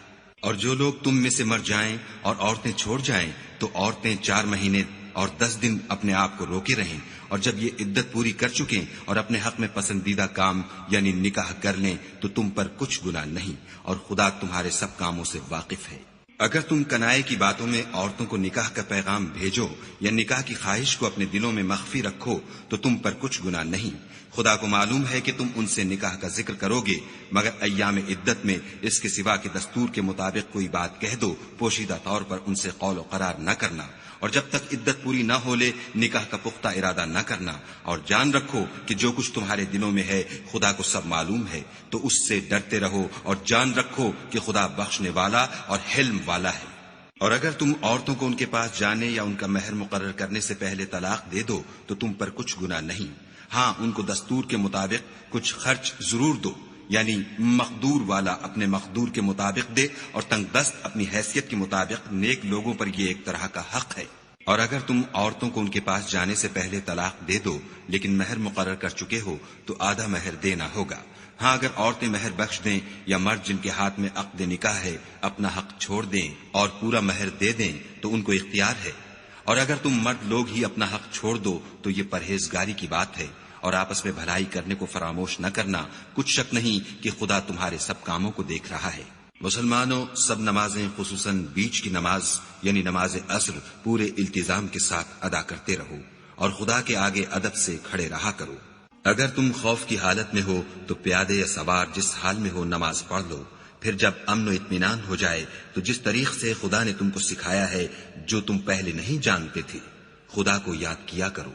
اور جو لوگ تم میں سے مر جائیں اور عورتیں چھوڑ جائیں تو عورتیں 4 مہینے اور 10 دن اپنے آپ کو روکے رہیں، اور جب یہ عدت پوری کر چکیں اور اپنے حق میں پسندیدہ کام یعنی نکاح کر لیں تو تم پر کچھ گناہ نہیں، اور خدا تمہارے سب کاموں سے واقف ہے۔ اگر تم کنائے کی باتوں میں عورتوں کو نکاح کا پیغام بھیجو یا نکاح کی خواہش کو اپنے دلوں میں مخفی رکھو تو تم پر کچھ گناہ نہیں، خدا کو معلوم ہے کہ تم ان سے نکاح کا ذکر کرو گے، مگر ایام عدت میں اس کے سوا کہ دستور کے مطابق کوئی بات کہہ دو، پوشیدہ طور پر ان سے قول و قرار نہ کرنا، اور جب تک عدت پوری نہ ہو لے نکاح کا پختہ ارادہ نہ کرنا، اور جان رکھو کہ جو کچھ تمہارے دلوں میں ہے خدا کو سب معلوم ہے، تو اس سے ڈرتے رہو اور جان رکھو کہ خدا بخشنے والا اور حلم والا ہے۔ اور اگر تم عورتوں کو ان کے پاس جانے یا ان کا مہر مقرر کرنے سے پہلے طلاق دے دو تو تم پر کچھ گناہ نہیں، ہاں ان کو دستور کے مطابق کچھ خرچ ضرور دو، یعنی مقدور والا اپنے مقدور کے مطابق دے اور تنگ دست اپنی حیثیت کے مطابق، نیک لوگوں پر یہ ایک طرح کا حق ہے۔ اور اگر تم عورتوں کو ان کے پاس جانے سے پہلے طلاق دے دو لیکن مہر مقرر کر چکے ہو تو آدھا مہر دینا ہوگا، ہاں اگر عورتیں مہر بخش دیں یا مرد جن کے ہاتھ میں عقد نکاح ہے اپنا حق چھوڑ دیں اور پورا مہر دے دیں تو ان کو اختیار ہے، اور اگر تم مرد لوگ ہی اپنا حق چھوڑ دو تو یہ پرہیزگاری کی بات ہے، اور آپس میں بھلائی کرنے کو فراموش نہ کرنا، کچھ شک نہیں کہ خدا تمہارے سب کاموں کو دیکھ رہا ہے۔ مسلمانوں، سب نمازیں خصوصاً بیچ کی نماز یعنی نماز عصر پورے التزام کے ساتھ ادا کرتے رہو، اور خدا کے آگے ادب سے کھڑے رہا کرو۔ اگر تم خوف کی حالت میں ہو تو پیادے یا سوار جس حال میں ہو نماز پڑھ لو، پھر جب امن و اطمینان ہو جائے تو جس طریق سے خدا نے تم کو سکھایا ہے جو تم پہلے نہیں جانتے تھے خدا کو یاد کیا کرو۔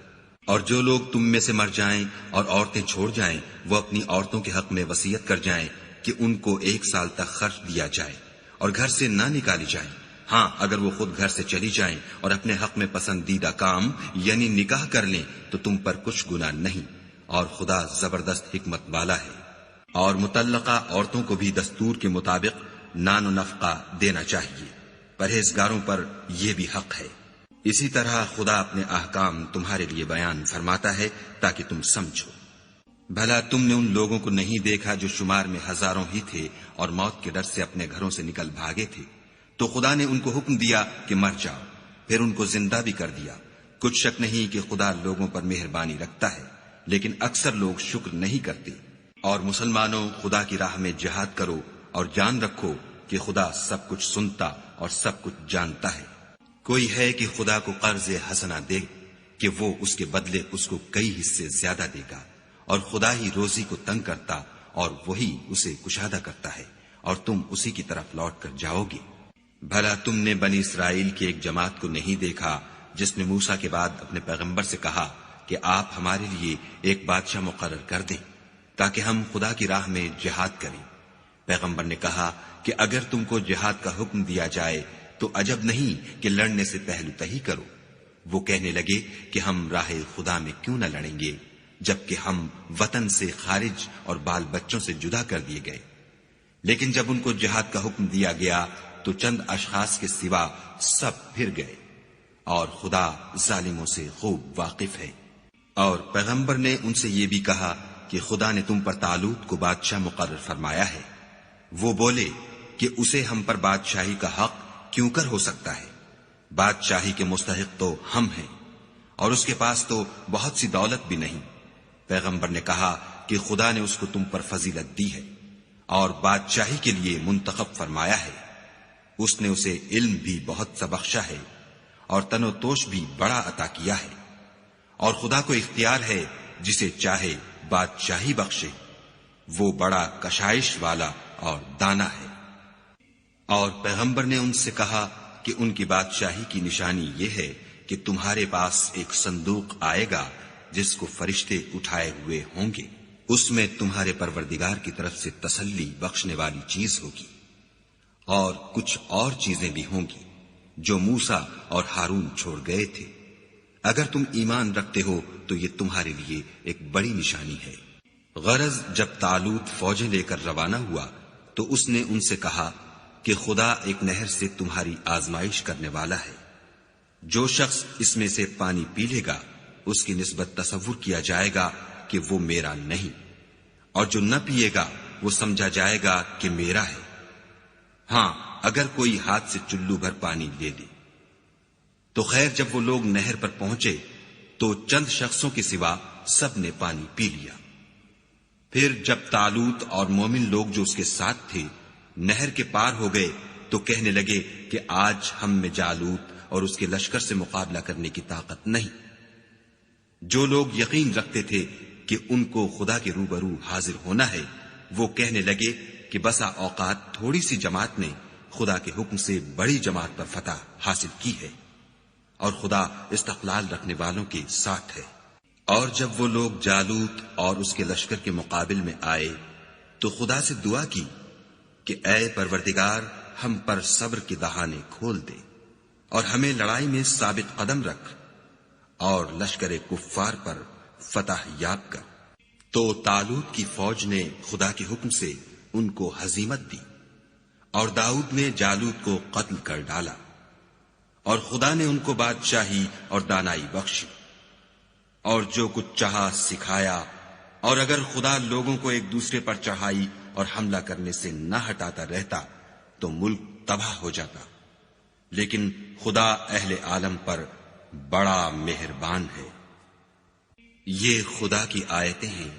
اور جو لوگ تم میں سے مر جائیں اور عورتیں چھوڑ جائیں وہ اپنی عورتوں کے حق میں وصیت کر جائیں کہ ان کو 1 سال تک خرچ دیا جائے اور گھر سے نہ نکالی جائیں، ہاں اگر وہ خود گھر سے چلی جائیں اور اپنے حق میں پسندیدہ کام یعنی نکاح کر لیں تو تم پر کچھ گناہ نہیں، اور خدا زبردست حکمت والا ہے۔ اور مطلقہ عورتوں کو بھی دستور کے مطابق نان و نفقہ دینا چاہیے، پرہیزگاروں پر یہ بھی حق ہے۔ اسی طرح خدا اپنے احکام تمہارے لیے بیان فرماتا ہے تاکہ تم سمجھو۔ بھلا تم نے ان لوگوں کو نہیں دیکھا جو شمار میں ہزاروں ہی تھے اور موت کے ڈر سے اپنے گھروں سے نکل بھاگے تھے، تو خدا نے ان کو حکم دیا کہ مر جاؤ، پھر ان کو زندہ بھی کر دیا۔ کچھ شک نہیں کہ خدا لوگوں پر مہربانی رکھتا ہے، لیکن اکثر لوگ شکر نہیں کرتے۔ اور مسلمانوں، خدا کی راہ میں جہاد کرو اور جان رکھو کہ خدا سب کچھ سنتا اور سب کچھ جانتا ہے۔ کوئی ہے کہ خدا کو قرض حسنہ دے کہ وہ اس کے بدلے اس کو کئی حصے زیادہ دے گا، اور خدا ہی روزی کو تنگ کرتا اور وہی اسے کشادہ کرتا ہے، اور تم اسی کی طرف لوٹ کر جاؤ گے۔ بھلا تم نے بنی اسرائیل کی ایک جماعت کو نہیں دیکھا جس نے موسیٰ کے بعد اپنے پیغمبر سے کہا کہ آپ ہمارے لیے ایک بادشاہ مقرر کر دیں تاکہ ہم خدا کی راہ میں جہاد کریں؟ پیغمبر نے کہا کہ اگر تم کو جہاد کا حکم دیا جائے تو عجب نہیں کہ لڑنے سے پہلو تہی کرو۔ وہ کہنے لگے کہ ہم راہ خدا میں کیوں نہ لڑیں گے جبکہ ہم وطن سے خارج اور بال بچوں سے جدا کر دیے گئے۔ لیکن جب ان کو جہاد کا حکم دیا گیا تو چند اشخاص کے سوا سب پھر گئے، اور خدا ظالموں سے خوب واقف ہے۔ اور پیغمبر نے ان سے یہ بھی کہا کہ خدا نے تم پر طالوت کو بادشاہ مقرر فرمایا ہے۔ وہ بولے کہ اسے ہم پر بادشاہی کا حق کیوں کر ہو سکتا ہے؟ بادشاہی کے مستحق تو ہم ہیں، اور اس کے پاس تو بہت سی دولت بھی نہیں، پیغمبر نے کہا کہ خدا نے اس کو تم پر فضیلت دی ہے اور بادشاہی کے لیے منتخب فرمایا ہے. اس نے اسے علم بھی بہت سا بخشا ہے اور تن و توش بھی بڑا عطا کیا ہے. اور خدا کو اختیار ہے جسے چاہے بادشاہی بخشے. وہ بڑا کشائش والا اور دانا ہے. اور پیغمبر نے ان سے کہا کہ ان کی بادشاہی کی نشانی یہ ہے کہ تمہارے پاس ایک صندوق آئے گا جس کو فرشتے اٹھائے ہوئے ہوں گے. اس میں تمہارے پروردگار کی طرف سے تسلی بخشنے والی چیز ہوگی اور کچھ اور چیزیں بھی ہوں گی جو موسیٰ اور ہارون چھوڑ گئے تھے. اگر تم ایمان رکھتے ہو تو یہ تمہارے لیے ایک بڑی نشانی ہے. غرض جب طالوت فوجیں لے کر روانہ ہوا تو اس نے ان سے کہا کہ خدا ایک نہر سے تمہاری آزمائش کرنے والا ہے. جو شخص اس میں سے پانی پی لے گا اس کی نسبت تصور کیا جائے گا کہ وہ میرا نہیں، اور جو نہ پیے گا وہ سمجھا جائے گا کہ میرا ہے. ہاں اگر کوئی ہاتھ سے چلو بھر پانی لے لے. تو خیر جب وہ لوگ نہر پر پہنچے تو چند شخصوں کے سوا سب نے پانی پی لیا. پھر جب طالوت اور مومن لوگ جو اس کے ساتھ تھے نہر کے پار ہو گئے تو کہنے لگے کہ آج ہم میں جالوت اور اس کے لشکر سے مقابلہ کرنے کی طاقت نہیں. جو لوگ یقین رکھتے تھے کہ ان کو خدا کے روبرو حاضر ہونا ہے وہ کہنے لگے کہ بسا اوقات تھوڑی سی جماعت نے خدا کے حکم سے بڑی جماعت پر فتح حاصل کی ہے اور خدا استقلال رکھنے والوں کے ساتھ ہے. اور جب وہ لوگ جالوت اور اس کے لشکر کے مقابل میں آئے تو خدا سے دعا کی کہ اے پروردگار ہم پر صبر کے دہانے کھول دے اور ہمیں لڑائی میں ثابت قدم رکھ اور لشکر کفار پر فتح یاب کر. تو طالوت کی فوج نے خدا کے حکم سے ان کو ہزیمت دی اور داؤد نے جالوت کو قتل کر ڈالا اور خدا نے ان کو بادشاہی اور دانائی بخشی اور جو کچھ چاہا سکھایا. اور اگر خدا لوگوں کو ایک دوسرے پر چڑھائی اور حملہ کرنے سے نہ ہٹاتا رہتا تو ملک تباہ ہو جاتا. لیکن خدا اہل عالم پر بڑا مہربان ہے. یہ خدا کی آیتیں ہیں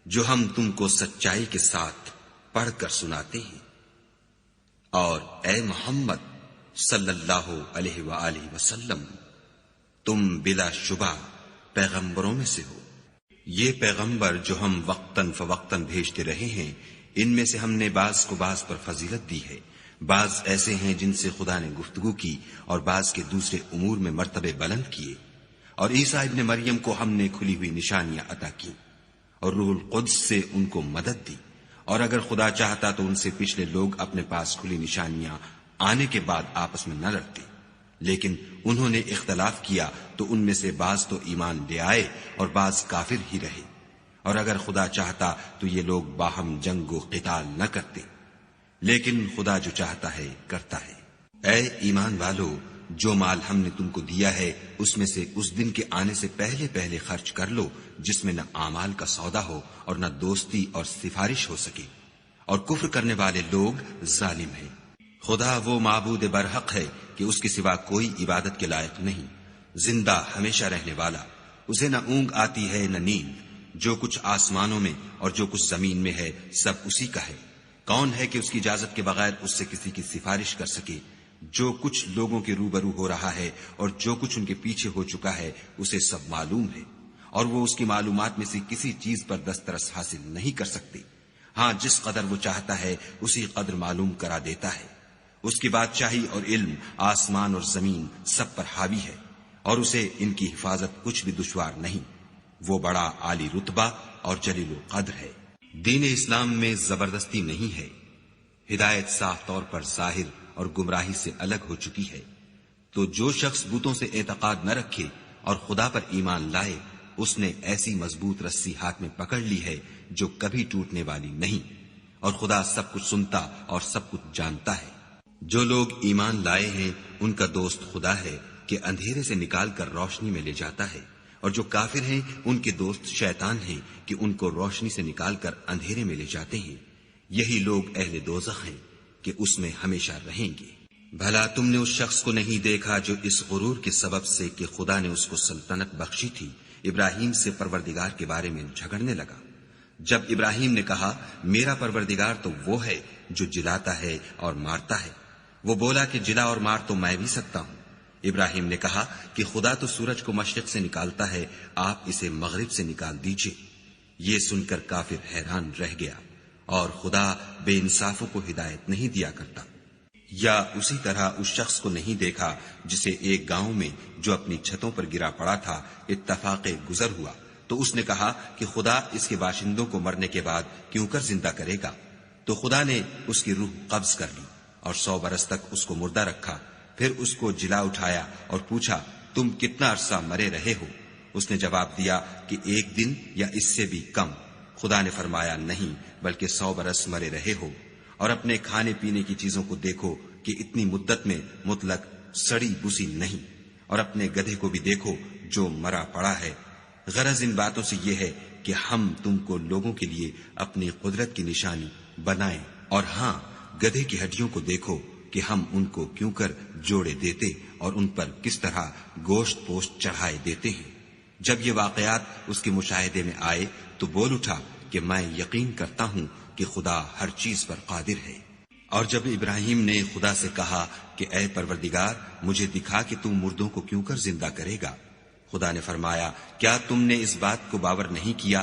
جو ہم تم کو سچائی کے ساتھ پڑھ کر سناتے ہیں. اور اے محمد صلی اللہ علیہ وآلہ وسلم تم بلا شبہ پیغمبروں میں سے ہو. یہ پیغمبر جو ہم وقتاً فوقتاً بھیجتے رہے ہیں ان میں سے ہم نے بعض کو بعض پر فضیلت دی ہے. بعض ایسے ہیں جن سے خدا نے گفتگو کی اور بعض کے دوسرے امور میں مرتبے بلند کیے. اور عیسیٰ ابن مریم کو ہم نے کھلی ہوئی نشانیاں عطا کی اور روح القدس سے ان کو مدد دی. اور اگر خدا چاہتا تو ان سے پچھلے لوگ اپنے پاس کھلی نشانیاں آنے کے بعد آپس میں نہ لڑتے. لیکن انہوں نے اختلاف کیا تو ان میں سے بعض تو ایمان لے آئے اور بعض کافر ہی رہے. اور اگر خدا چاہتا تو یہ لوگ باہم جنگ و قتال نہ کرتے. لیکن خدا جو چاہتا ہے کرتا ہے. اے ایمان والو جو مال ہم نے تم کو دیا ہے اس میں سے اس دن کے آنے سے پہلے پہلے خرچ کر لو جس میں نہ اعمال کا سودا ہو اور نہ دوستی اور سفارش ہو سکے. اور کفر کرنے والے لوگ ظالم ہیں. خدا وہ معبود برحق ہے کہ اس کے سوا کوئی عبادت کے لائق نہیں. زندہ ہمیشہ رہنے والا. اسے نہ اونگ آتی ہے نہ نیند. جو کچھ آسمانوں میں اور جو کچھ زمین میں ہے سب اسی کا ہے. کون ہے کہ اس کی اجازت کے بغیر اس سے کسی کی سفارش کر سکے؟ جو کچھ لوگوں کے روبرو ہو رہا ہے اور جو کچھ ان کے پیچھے ہو چکا ہے اسے سب معلوم ہے اور وہ اس کی معلومات میں سے کسی چیز پر دسترس حاصل نہیں کر سکتے. ہاں جس قدر وہ چاہتا ہے اسی قدر معلوم کرا دیتا ہے. اس کی بادشاہی اور علم آسمان اور زمین سب پر حاوی ہے اور اسے ان کی حفاظت کچھ بھی دشوار نہیں. وہ بڑا عالی رتبہ اور جلیل القدر ہے. دین اسلام میں زبردستی نہیں ہے. ہدایت صاف طور پر ظاہر اور گمراہی سے الگ ہو چکی ہے. تو جو شخص بتوں سے اعتقاد نہ رکھے اور خدا پر ایمان لائے اس نے ایسی مضبوط رسی ہاتھ میں پکڑ لی ہے جو کبھی ٹوٹنے والی نہیں. اور خدا سب کچھ سنتا اور سب کچھ جانتا ہے. جو لوگ ایمان لائے ہیں ان کا دوست خدا ہے کہ اندھیرے سے نکال کر روشنی میں لے جاتا ہے. اور جو کافر ہیں ان کے دوست شیطان ہیں کہ ان کو روشنی سے نکال کر اندھیرے میں لے جاتے ہیں. یہی لوگ اہل دوزخ ہیں کہ اس میں ہمیشہ رہیں گے. بھلا تم نے اس شخص کو نہیں دیکھا جو اس غرور کے سبب سے کہ خدا نے اس کو سلطنت بخشی تھی ابراہیم سے پروردگار کے بارے میں جھگڑنے لگا۔ جب ابراہیم نے کہا میرا پروردگار تو وہ ہے جو جلاتا ہے اور مارتا ہے، وہ بولا کہ جلا اور مار تو میں بھی سکتا ہوں۔ ابراہیم نے کہا کہ خدا تو سورج کو مشرق سے نکالتا ہے، آپ اسے مغرب سے نکال دیجئے۔ یہ سن کر کافر حیران رہ گیا، اور خدا بے انصافوں کو ہدایت نہیں دیا کرتا۔ یا اسی طرح اس شخص کو نہیں دیکھا جسے ایک گاؤں میں جو اپنی چھتوں پر گرا پڑا تھا اتفاق گزر ہوا، تو اس نے کہا کہ خدا اس کے باشندوں کو مرنے کے بعد کیوں کر زندہ کرے گا؟ تو خدا نے اس کی روح قبض کر لی اور 100 برس تک اس کو مردہ رکھا، پھر اس کو جلا اٹھایا اور پوچھا تم کتنا عرصہ مرے رہے ہو؟ اس نے جواب دیا کہ 1 دن یا اس سے بھی کم۔ خدا نے فرمایا نہیں، بلکہ 100 برس مرے رہے ہو، اور اپنے کھانے پینے کی چیزوں کو دیکھو کہ اتنی مدت میں مطلق سڑی بسی نہیں، اور اپنے گدھے کو بھی دیکھو جو مرا پڑا ہے۔ غرض ان باتوں سے یہ ہے کہ ہم تم کو لوگوں کے لیے اپنی قدرت کی نشانی بنائیں، اور ہاں گدھے کی ہڈیوں کو دیکھو کہ ہم ان کو کیوں کر جوڑے دیتے اور ان پر کس طرح گوشت پوشت چڑھائے دیتے ہیں۔ جب یہ واقعات اس کے مشاہدے میں آئے تو بول اٹھا کہ میں یقین کرتا ہوں کہ خدا ہر چیز پر قادر ہے۔ اور جب ابراہیم نے خدا سے کہا کہ اے پروردگار مجھے دکھا کہ تم مردوں کو کیوں کر زندہ کرے گا، خدا نے فرمایا کیا تم نے اس بات کو باور نہیں کیا؟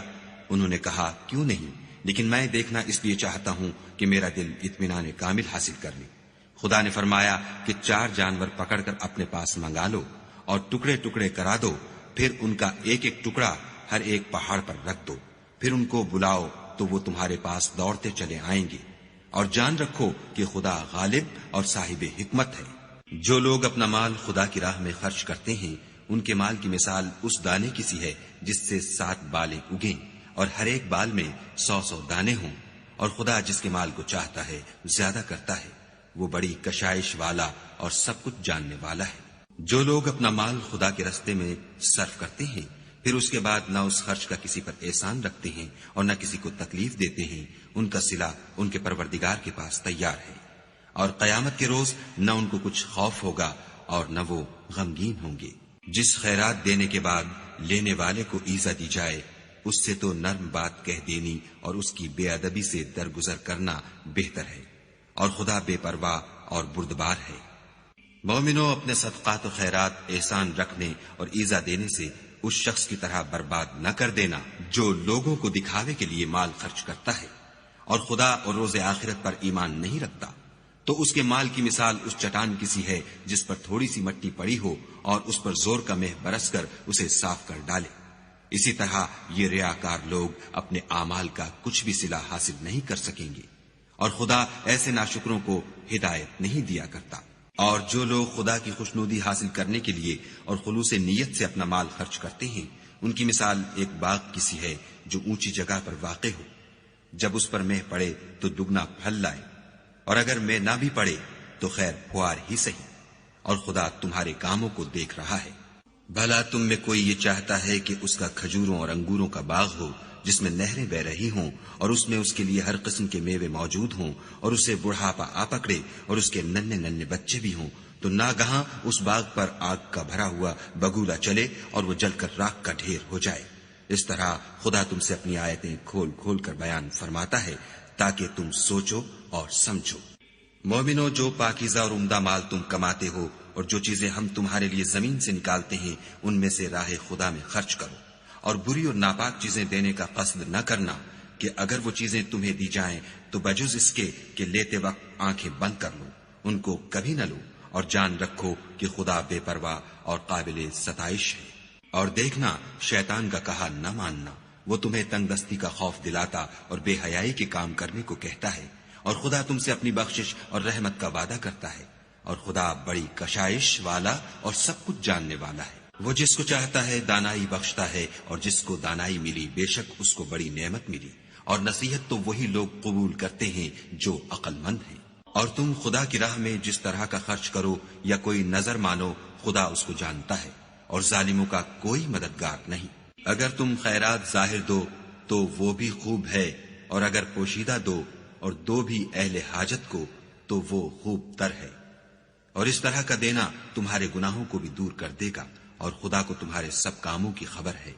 انہوں نے کہا کیوں نہیں، لیکن میں دیکھنا اس لیے چاہتا ہوں کہ میرا دل اطمینان کامل حاصل کر لے۔ خدا نے فرمایا کہ 4 جانور پکڑ کر اپنے پاس منگا لو اور ٹکڑے ٹکڑے کرا دو، پھر ان کا ایک ایک ٹکڑا ہر ایک پہاڑ پر رکھ دو، پھر ان کو بلاؤ تو وہ تمہارے پاس دوڑتے چلے آئیں گے، اور جان رکھو کہ خدا غالب اور صاحب حکمت ہے۔ جو لوگ اپنا مال خدا کی راہ میں خرچ کرتے ہیں ان کے مال کی مثال اس دانے کی سی ہے جس سے 7 بالیں اگیں اور ہر ایک بال میں 100 دانے ہوں، اور خدا جس کے مال کو چاہتا ہے زیادہ کرتا ہے، وہ بڑی کشائش والا اور سب کچھ جاننے والا ہے۔ جو لوگ اپنا مال خدا کے راستے میں صرف کرتے ہیں پھر اس کے بعد نہ اس خرچ کا کسی پر احسان رکھتے ہیں اور نہ کسی کو تکلیف دیتے ہیں، ان کا صلہ ان کے پروردگار کے پاس تیار ہے، اور قیامت کے روز نہ ان کو کچھ خوف ہوگا اور نہ وہ غمگین ہوں گے۔ جس خیرات دینے کے بعد لینے والے کو ایزا دی جائے اس سے تو نرم بات کہہ دینی اور اس کی بے ادبی سے درگزر کرنا بہتر ہے، اور خدا بے پرواہ اور بردبار ہے۔ مومنوں اپنے صدقات و خیرات احسان رکھنے اور ایزا دینے سے اس شخص کی طرح برباد نہ کر دینا جو لوگوں کو دکھاوے کے لیے مال خرچ کرتا ہے اور خدا اور روز آخرت پر ایمان نہیں رکھتا، تو اس کے مال کی مثال اس چٹان کی سی ہے جس پر تھوڑی سی مٹی پڑی ہو اور اس پر زور کا مہ برس کر اسے صاف کر ڈالے۔ اسی طرح یہ ریاکار لوگ اپنے اعمال کا کچھ بھی صلہ حاصل نہیں کر سکیں گے، اور خدا ایسے ناشکروں کو ہدایت نہیں دیا کرتا۔ اور جو لوگ خدا کی خوشنودی حاصل کرنے کے لیے اور خلوص نیت سے اپنا مال خرچ کرتے ہیں ان کی مثال ایک باغ کی سی ہے جو اونچی جگہ پر واقع ہو، جب اس پر مہ پڑے تو دگنا پھل لائے، اور اگر مہ نہ بھی پڑے تو خیر پھوار ہی سہی، اور خدا تمہارے کاموں کو دیکھ رہا ہے۔ بھلا تم میں کوئی یہ چاہتا ہے کہ اس کا کھجوروں اور انگوروں کا باغ ہو جس میں نہریں بہ رہی ہوں اور اس میں اس کے لیے ہر قسم کے میوے موجود ہوں اور اسے بڑھاپا آ پکڑے اور اس کے ننھے ننھے بچے بھی ہوں، تو ناگہاں اس باغ پر آگ کا بھرا ہوا بگولا چلے اور وہ جل کر راکھ کا ڈھیر ہو جائے؟ اس طرح خدا تم سے اپنی آیتیں کھول کھول کر بیان فرماتا ہے تاکہ تم سوچو اور سمجھو۔ مومنو، جو پاکیزہ اور عمدہ مال تم کماتے ہو اور جو چیزیں ہم تمہارے لیے زمین سے نکالتے ہیں ان میں سے راہ خدا میں خرچ کرو، اور بری اور ناپاک چیزیں دینے کا قصد نہ کرنا کہ اگر وہ چیزیں تمہیں دی جائیں تو بجز اس کے کہ لیتے وقت آنکھیں بند کر لو، ان کو کبھی نہ لو، اور جان رکھو کہ خدا بے پرواہ اور قابل ستائش ہے۔ اور دیکھنا شیطان کا کہا نہ ماننا، وہ تمہیں تنگ دستی کا خوف دلاتا اور بے حیائی کے کام کرنے کو کہتا ہے، اور خدا تم سے اپنی بخشش اور رحمت کا وعدہ کرتا ہے، اور خدا بڑی کشائش والا اور سب کچھ جاننے والا ہے۔ وہ جس کو چاہتا ہے دانائی بخشتا ہے، اور جس کو دانائی ملی بے شک اس کو بڑی نعمت ملی، اور نصیحت تو وہی لوگ قبول کرتے ہیں جو عقل مند ہیں۔ اور تم خدا کی راہ میں جس طرح کا خرچ کرو یا کوئی نظر مانو خدا اس کو جانتا ہے، اور ظالموں کا کوئی مددگار نہیں۔ اگر تم خیرات ظاہر دو تو وہ بھی خوب ہے، اور اگر پوشیدہ دو اور دو بھی اہل حاجت کو تو وہ خوب تر ہے، اور اس طرح کا دینا تمہارے گناہوں کو بھی دور کر دے گا، اور خدا کو تمہارے سب کاموں کی خبر ہے۔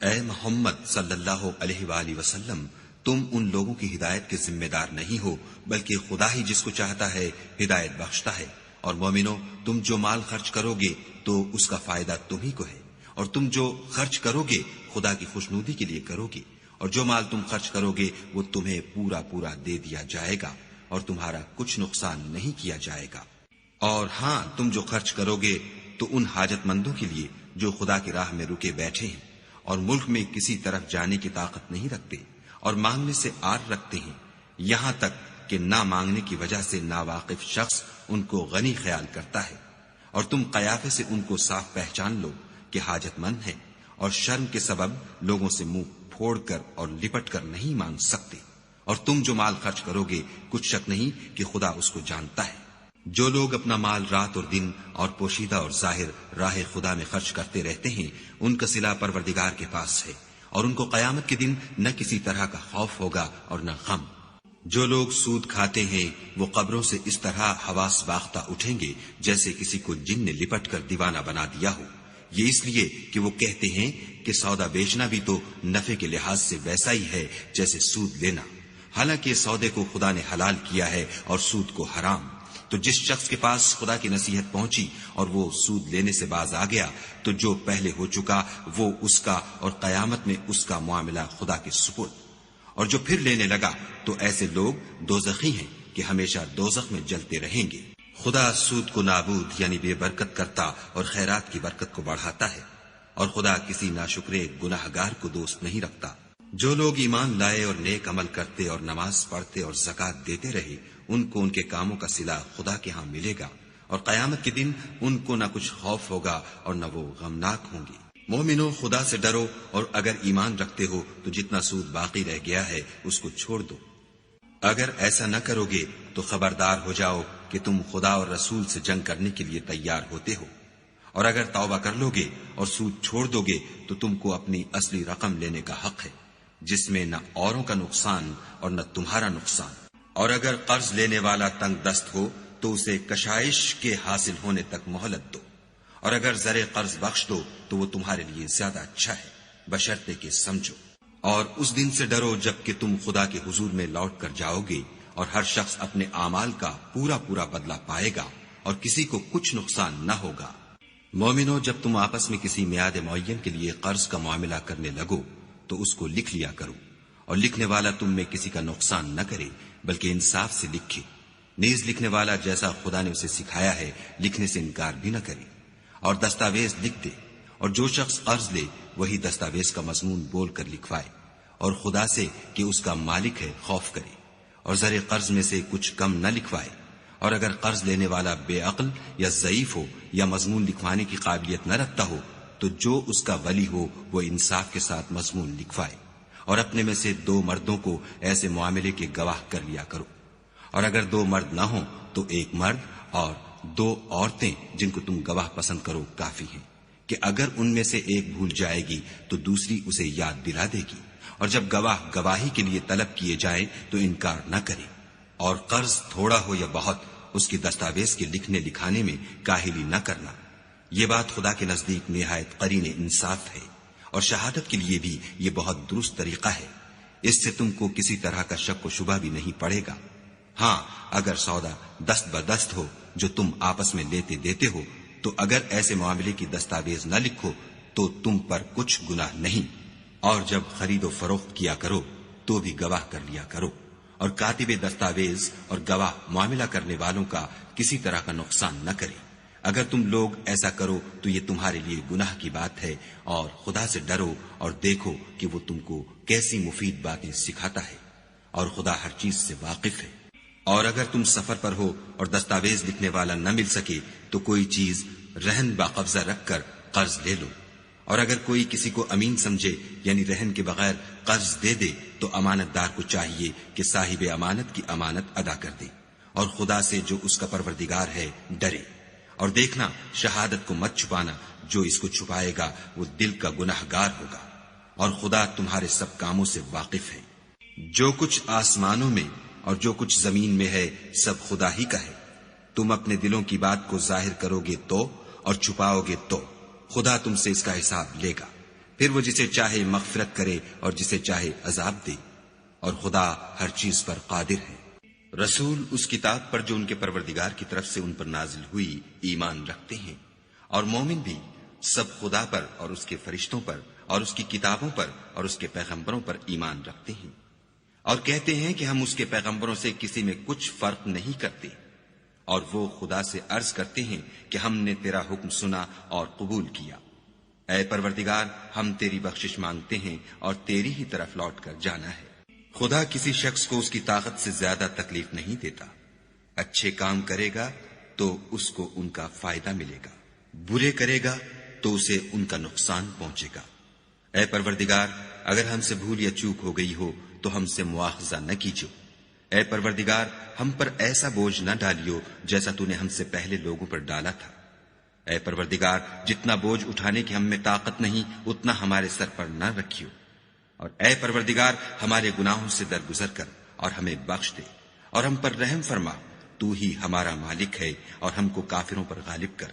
اے محمد صلی اللہ علیہ وآلہ وسلم، تم ان لوگوں کی ہدایت کے ذمہ دار نہیں ہو، بلکہ خدا ہی جس کو چاہتا ہے ہدایت بخشتا ہے۔ اور مومنو، تم جو مال خرچ کرو گے تو اس کا فائدہ تم ہی کو ہے، اور تم جو خرچ کرو گے خدا کی خوشنودی کے لیے کرو گے، اور جو مال تم خرچ کرو گے وہ تمہیں پورا پورا دے دیا جائے گا، اور تمہارا کچھ نقصان نہیں کیا جائے گا۔ اور ہاں، تم جو خرچ کرو گے تو ان حاجت مندوں کے لیے جو خدا کی راہ میں رکے بیٹھے ہیں اور ملک میں کسی طرف جانے کی طاقت نہیں رکھتے اور مانگنے سے آر رکھتے ہیں، یہاں تک کہ نہ مانگنے کی وجہ سے ناواقف شخص ان کو غنی خیال کرتا ہے، اور تم قیافے سے ان کو صاف پہچان لو کہ حاجت مند ہیں، اور شرم کے سبب لوگوں سے منہ پھوڑ کر اور لپٹ کر نہیں مانگ سکتے۔ اور تم جو مال خرچ کرو گے کچھ شک نہیں کہ خدا اس کو جانتا ہے۔ جو لوگ اپنا مال رات اور دن اور پوشیدہ اور ظاہر راہ خدا میں خرچ کرتے رہتے ہیں، ان کا صلہ پروردگار کے پاس ہے، اور ان کو قیامت کے دن نہ کسی طرح کا خوف ہوگا اور نہ غم۔ جو لوگ سود کھاتے ہیں وہ قبروں سے اس طرح حواس باختہ اٹھیں گے جیسے کسی کو جن نے لپٹ کر دیوانہ بنا دیا ہو، یہ اس لیے کہ وہ کہتے ہیں کہ سودا بیچنا بھی تو نفع کے لحاظ سے ویسا ہی ہے جیسے سود لینا، حالانکہ سودے کو خدا نے حلال کیا ہے اور سود کو حرام۔ تو جس شخص کے پاس خدا کی نصیحت پہنچی اور وہ سود لینے سے باز آ گیا تو جو پہلے ہو چکا وہ اس کا، اور قیامت میں اس کا معاملہ خدا کے سپرد۔ اور جو پھر لینے لگا تو ایسے لوگ دوزخی ہیں کہ ہمیشہ دوزخ میں جلتے رہیں گے۔ خدا سود کو نابود یعنی بے برکت کرتا اور خیرات کی برکت کو بڑھاتا ہے، اور خدا کسی ناشکرے گناہ گار کو دوست نہیں رکھتا۔ جو لوگ ایمان لائے اور نیک عمل کرتے اور نماز پڑھتے اور زکوٰۃ دیتے رہے، ان کو ان کے کاموں کا صلہ خدا کے ہاں ملے گا، اور قیامت کے دن ان کو نہ کچھ خوف ہوگا اور نہ وہ غمناک ہوں گے۔ مومنو، خدا سے ڈرو، اور اگر ایمان رکھتے ہو تو جتنا سود باقی رہ گیا ہے اس کو چھوڑ دو۔ اگر ایسا نہ کرو گے تو خبردار ہو جاؤ کہ تم خدا اور رسول سے جنگ کرنے کے لیے تیار ہوتے ہو، اور اگر توبہ کر لو گے اور سود چھوڑ دو گے تو تم کو اپنی اصلی رقم لینے کا حق ہے، جس میں نہ اوروں کا نقصان اور نہ تمہارا نقصان۔ اور اگر قرض لینے والا تنگ دست ہو تو اسے کشائش کے حاصل ہونے تک مہلت دو، اور اگر زر قرض بخش دو تو وہ تمہارے لیے زیادہ اچھا ہے، بشرطے کہ سمجھو۔ اور اس دن سے ڈرو جب کہ تم خدا کے حضور میں لوٹ کر جاؤ گے، اور ہر شخص اپنے اعمال کا پورا پورا بدلہ پائے گا، اور کسی کو کچھ نقصان نہ ہوگا۔ مومنو، جب تم آپس میں کسی میعاد معین کے لیے قرض کا معاملہ کرنے لگو تو اس کو لکھ لیا کرو، اور لکھنے والا تم میں کسی کا نقصان نہ کرے بلکہ انصاف سے لکھے۔ نیز لکھنے والا جیسا خدا نے اسے سکھایا ہے لکھنے سے انکار بھی نہ کرے، اور دستاویز لکھ دے، اور جو شخص قرض لے وہی دستاویز کا مضمون بول کر لکھوائے، اور خدا سے کہ اس کا مالک ہے خوف کرے، اور زر قرض میں سے کچھ کم نہ لکھوائے۔ اور اگر قرض لینے والا بے عقل یا ضعیف ہو یا مضمون لکھوانے کی قابلیت نہ رکھتا ہو تو جو اس کا ولی ہو وہ انصاف کے ساتھ مضمون لکھوائے، اور اپنے میں سے 2 مردوں کو ایسے معاملے کے گواہ کر لیا کرو، اور اگر 2 مرد نہ ہوں تو 1 مرد اور 2 عورتیں جن کو تم گواہ پسند کرو کافی ہیں، کہ اگر ان میں سے ایک بھول جائے گی تو دوسری اسے یاد دلا دے گی، اور جب گواہ گواہی کے لیے طلب کیے جائیں تو انکار نہ کرے۔ اور قرض تھوڑا ہو یا بہت، اس کی دستاویز کے لکھنے لکھانے میں کاہلی نہ کرنا، یہ بات خدا کے نزدیک نہایت قرین انصاف ہے، اور شہادت کے لیے بھی یہ بہت درست طریقہ ہے، اس سے تم کو کسی طرح کا شک و شبہ بھی نہیں پڑے گا۔ ہاں، اگر سودا دست بدست ہو جو تم آپس میں لیتے دیتے ہو تو اگر ایسے معاملے کی دستاویز نہ لکھو تو تم پر کچھ گناہ نہیں، اور جب خرید و فروخت کیا کرو تو بھی گواہ کر لیا کرو، اور کاتب دستاویز اور گواہ معاملہ کرنے والوں کا کسی طرح کا نقصان نہ کرے۔ اگر تم لوگ ایسا کرو تو یہ تمہارے لیے گناہ کی بات ہے، اور خدا سے ڈرو اور دیکھو کہ وہ تم کو کیسی مفید باتیں سکھاتا ہے، اور خدا ہر چیز سے واقف ہے۔ اور اگر تم سفر پر ہو اور دستاویز لکھنے والا نہ مل سکے تو کوئی چیز رہن باقبضہ رکھ کر قرض لے لو، اور اگر کوئی کسی کو امین سمجھے یعنی رہن کے بغیر قرض دے دے تو امانت دار کو چاہیے کہ صاحب امانت کی امانت ادا کر دے، اور خدا سے جو اس کا پروردگار ہے ڈرے۔ اور دیکھنا، شہادت کو مت چھپانا، جو اس کو چھپائے گا وہ دل کا گناہ گار ہوگا، اور خدا تمہارے سب کاموں سے واقف ہے۔ جو کچھ آسمانوں میں اور جو کچھ زمین میں ہے سب خدا ہی کا ہے۔ تم اپنے دلوں کی بات کو ظاہر کرو گے تو اور چھپاؤ گے تو خدا تم سے اس کا حساب لے گا۔ پھر وہ جسے چاہے مغفرت کرے اور جسے چاہے عذاب دے، اور خدا ہر چیز پر قادر ہے۔ رسول اس کتاب پر جو ان کے پروردگار کی طرف سے ان پر نازل ہوئی ایمان رکھتے ہیں، اور مومن بھی سب خدا پر اور اس کے فرشتوں پر اور اس کی کتابوں پر اور اس کے پیغمبروں پر ایمان رکھتے ہیں، اور کہتے ہیں کہ ہم اس کے پیغمبروں سے کسی میں کچھ فرق نہیں کرتے، اور وہ خدا سے عرض کرتے ہیں کہ ہم نے تیرا حکم سنا اور قبول کیا۔ اے پروردگار، ہم تیری بخشش مانگتے ہیں اور تیری ہی طرف لوٹ کر جانا ہے۔ خدا کسی شخص کو اس کی طاقت سے زیادہ تکلیف نہیں دیتا۔ اچھے کام کرے گا تو اس کو ان کا فائدہ ملے گا، برے کرے گا تو اسے ان کا نقصان پہنچے گا۔ اے پروردگار، اگر ہم سے بھول یا چوک ہو گئی ہو تو ہم سے مواخذہ نہ کیجو۔ اے پروردگار، ہم پر ایسا بوجھ نہ ڈالیو جیسا تو نے ہم سے پہلے لوگوں پر ڈالا تھا۔ اے پروردگار، جتنا بوجھ اٹھانے کی ہم میں طاقت نہیں اتنا ہمارے سر پر نہ رکھیو، اور اے پروردگار ہمارے گناہوں سے درگزر کر اور ہمیں بخش دے، اور ہم پر رحم فرما، تو ہی ہمارا مالک ہے اور ہم کو کافروں پر غالب کر۔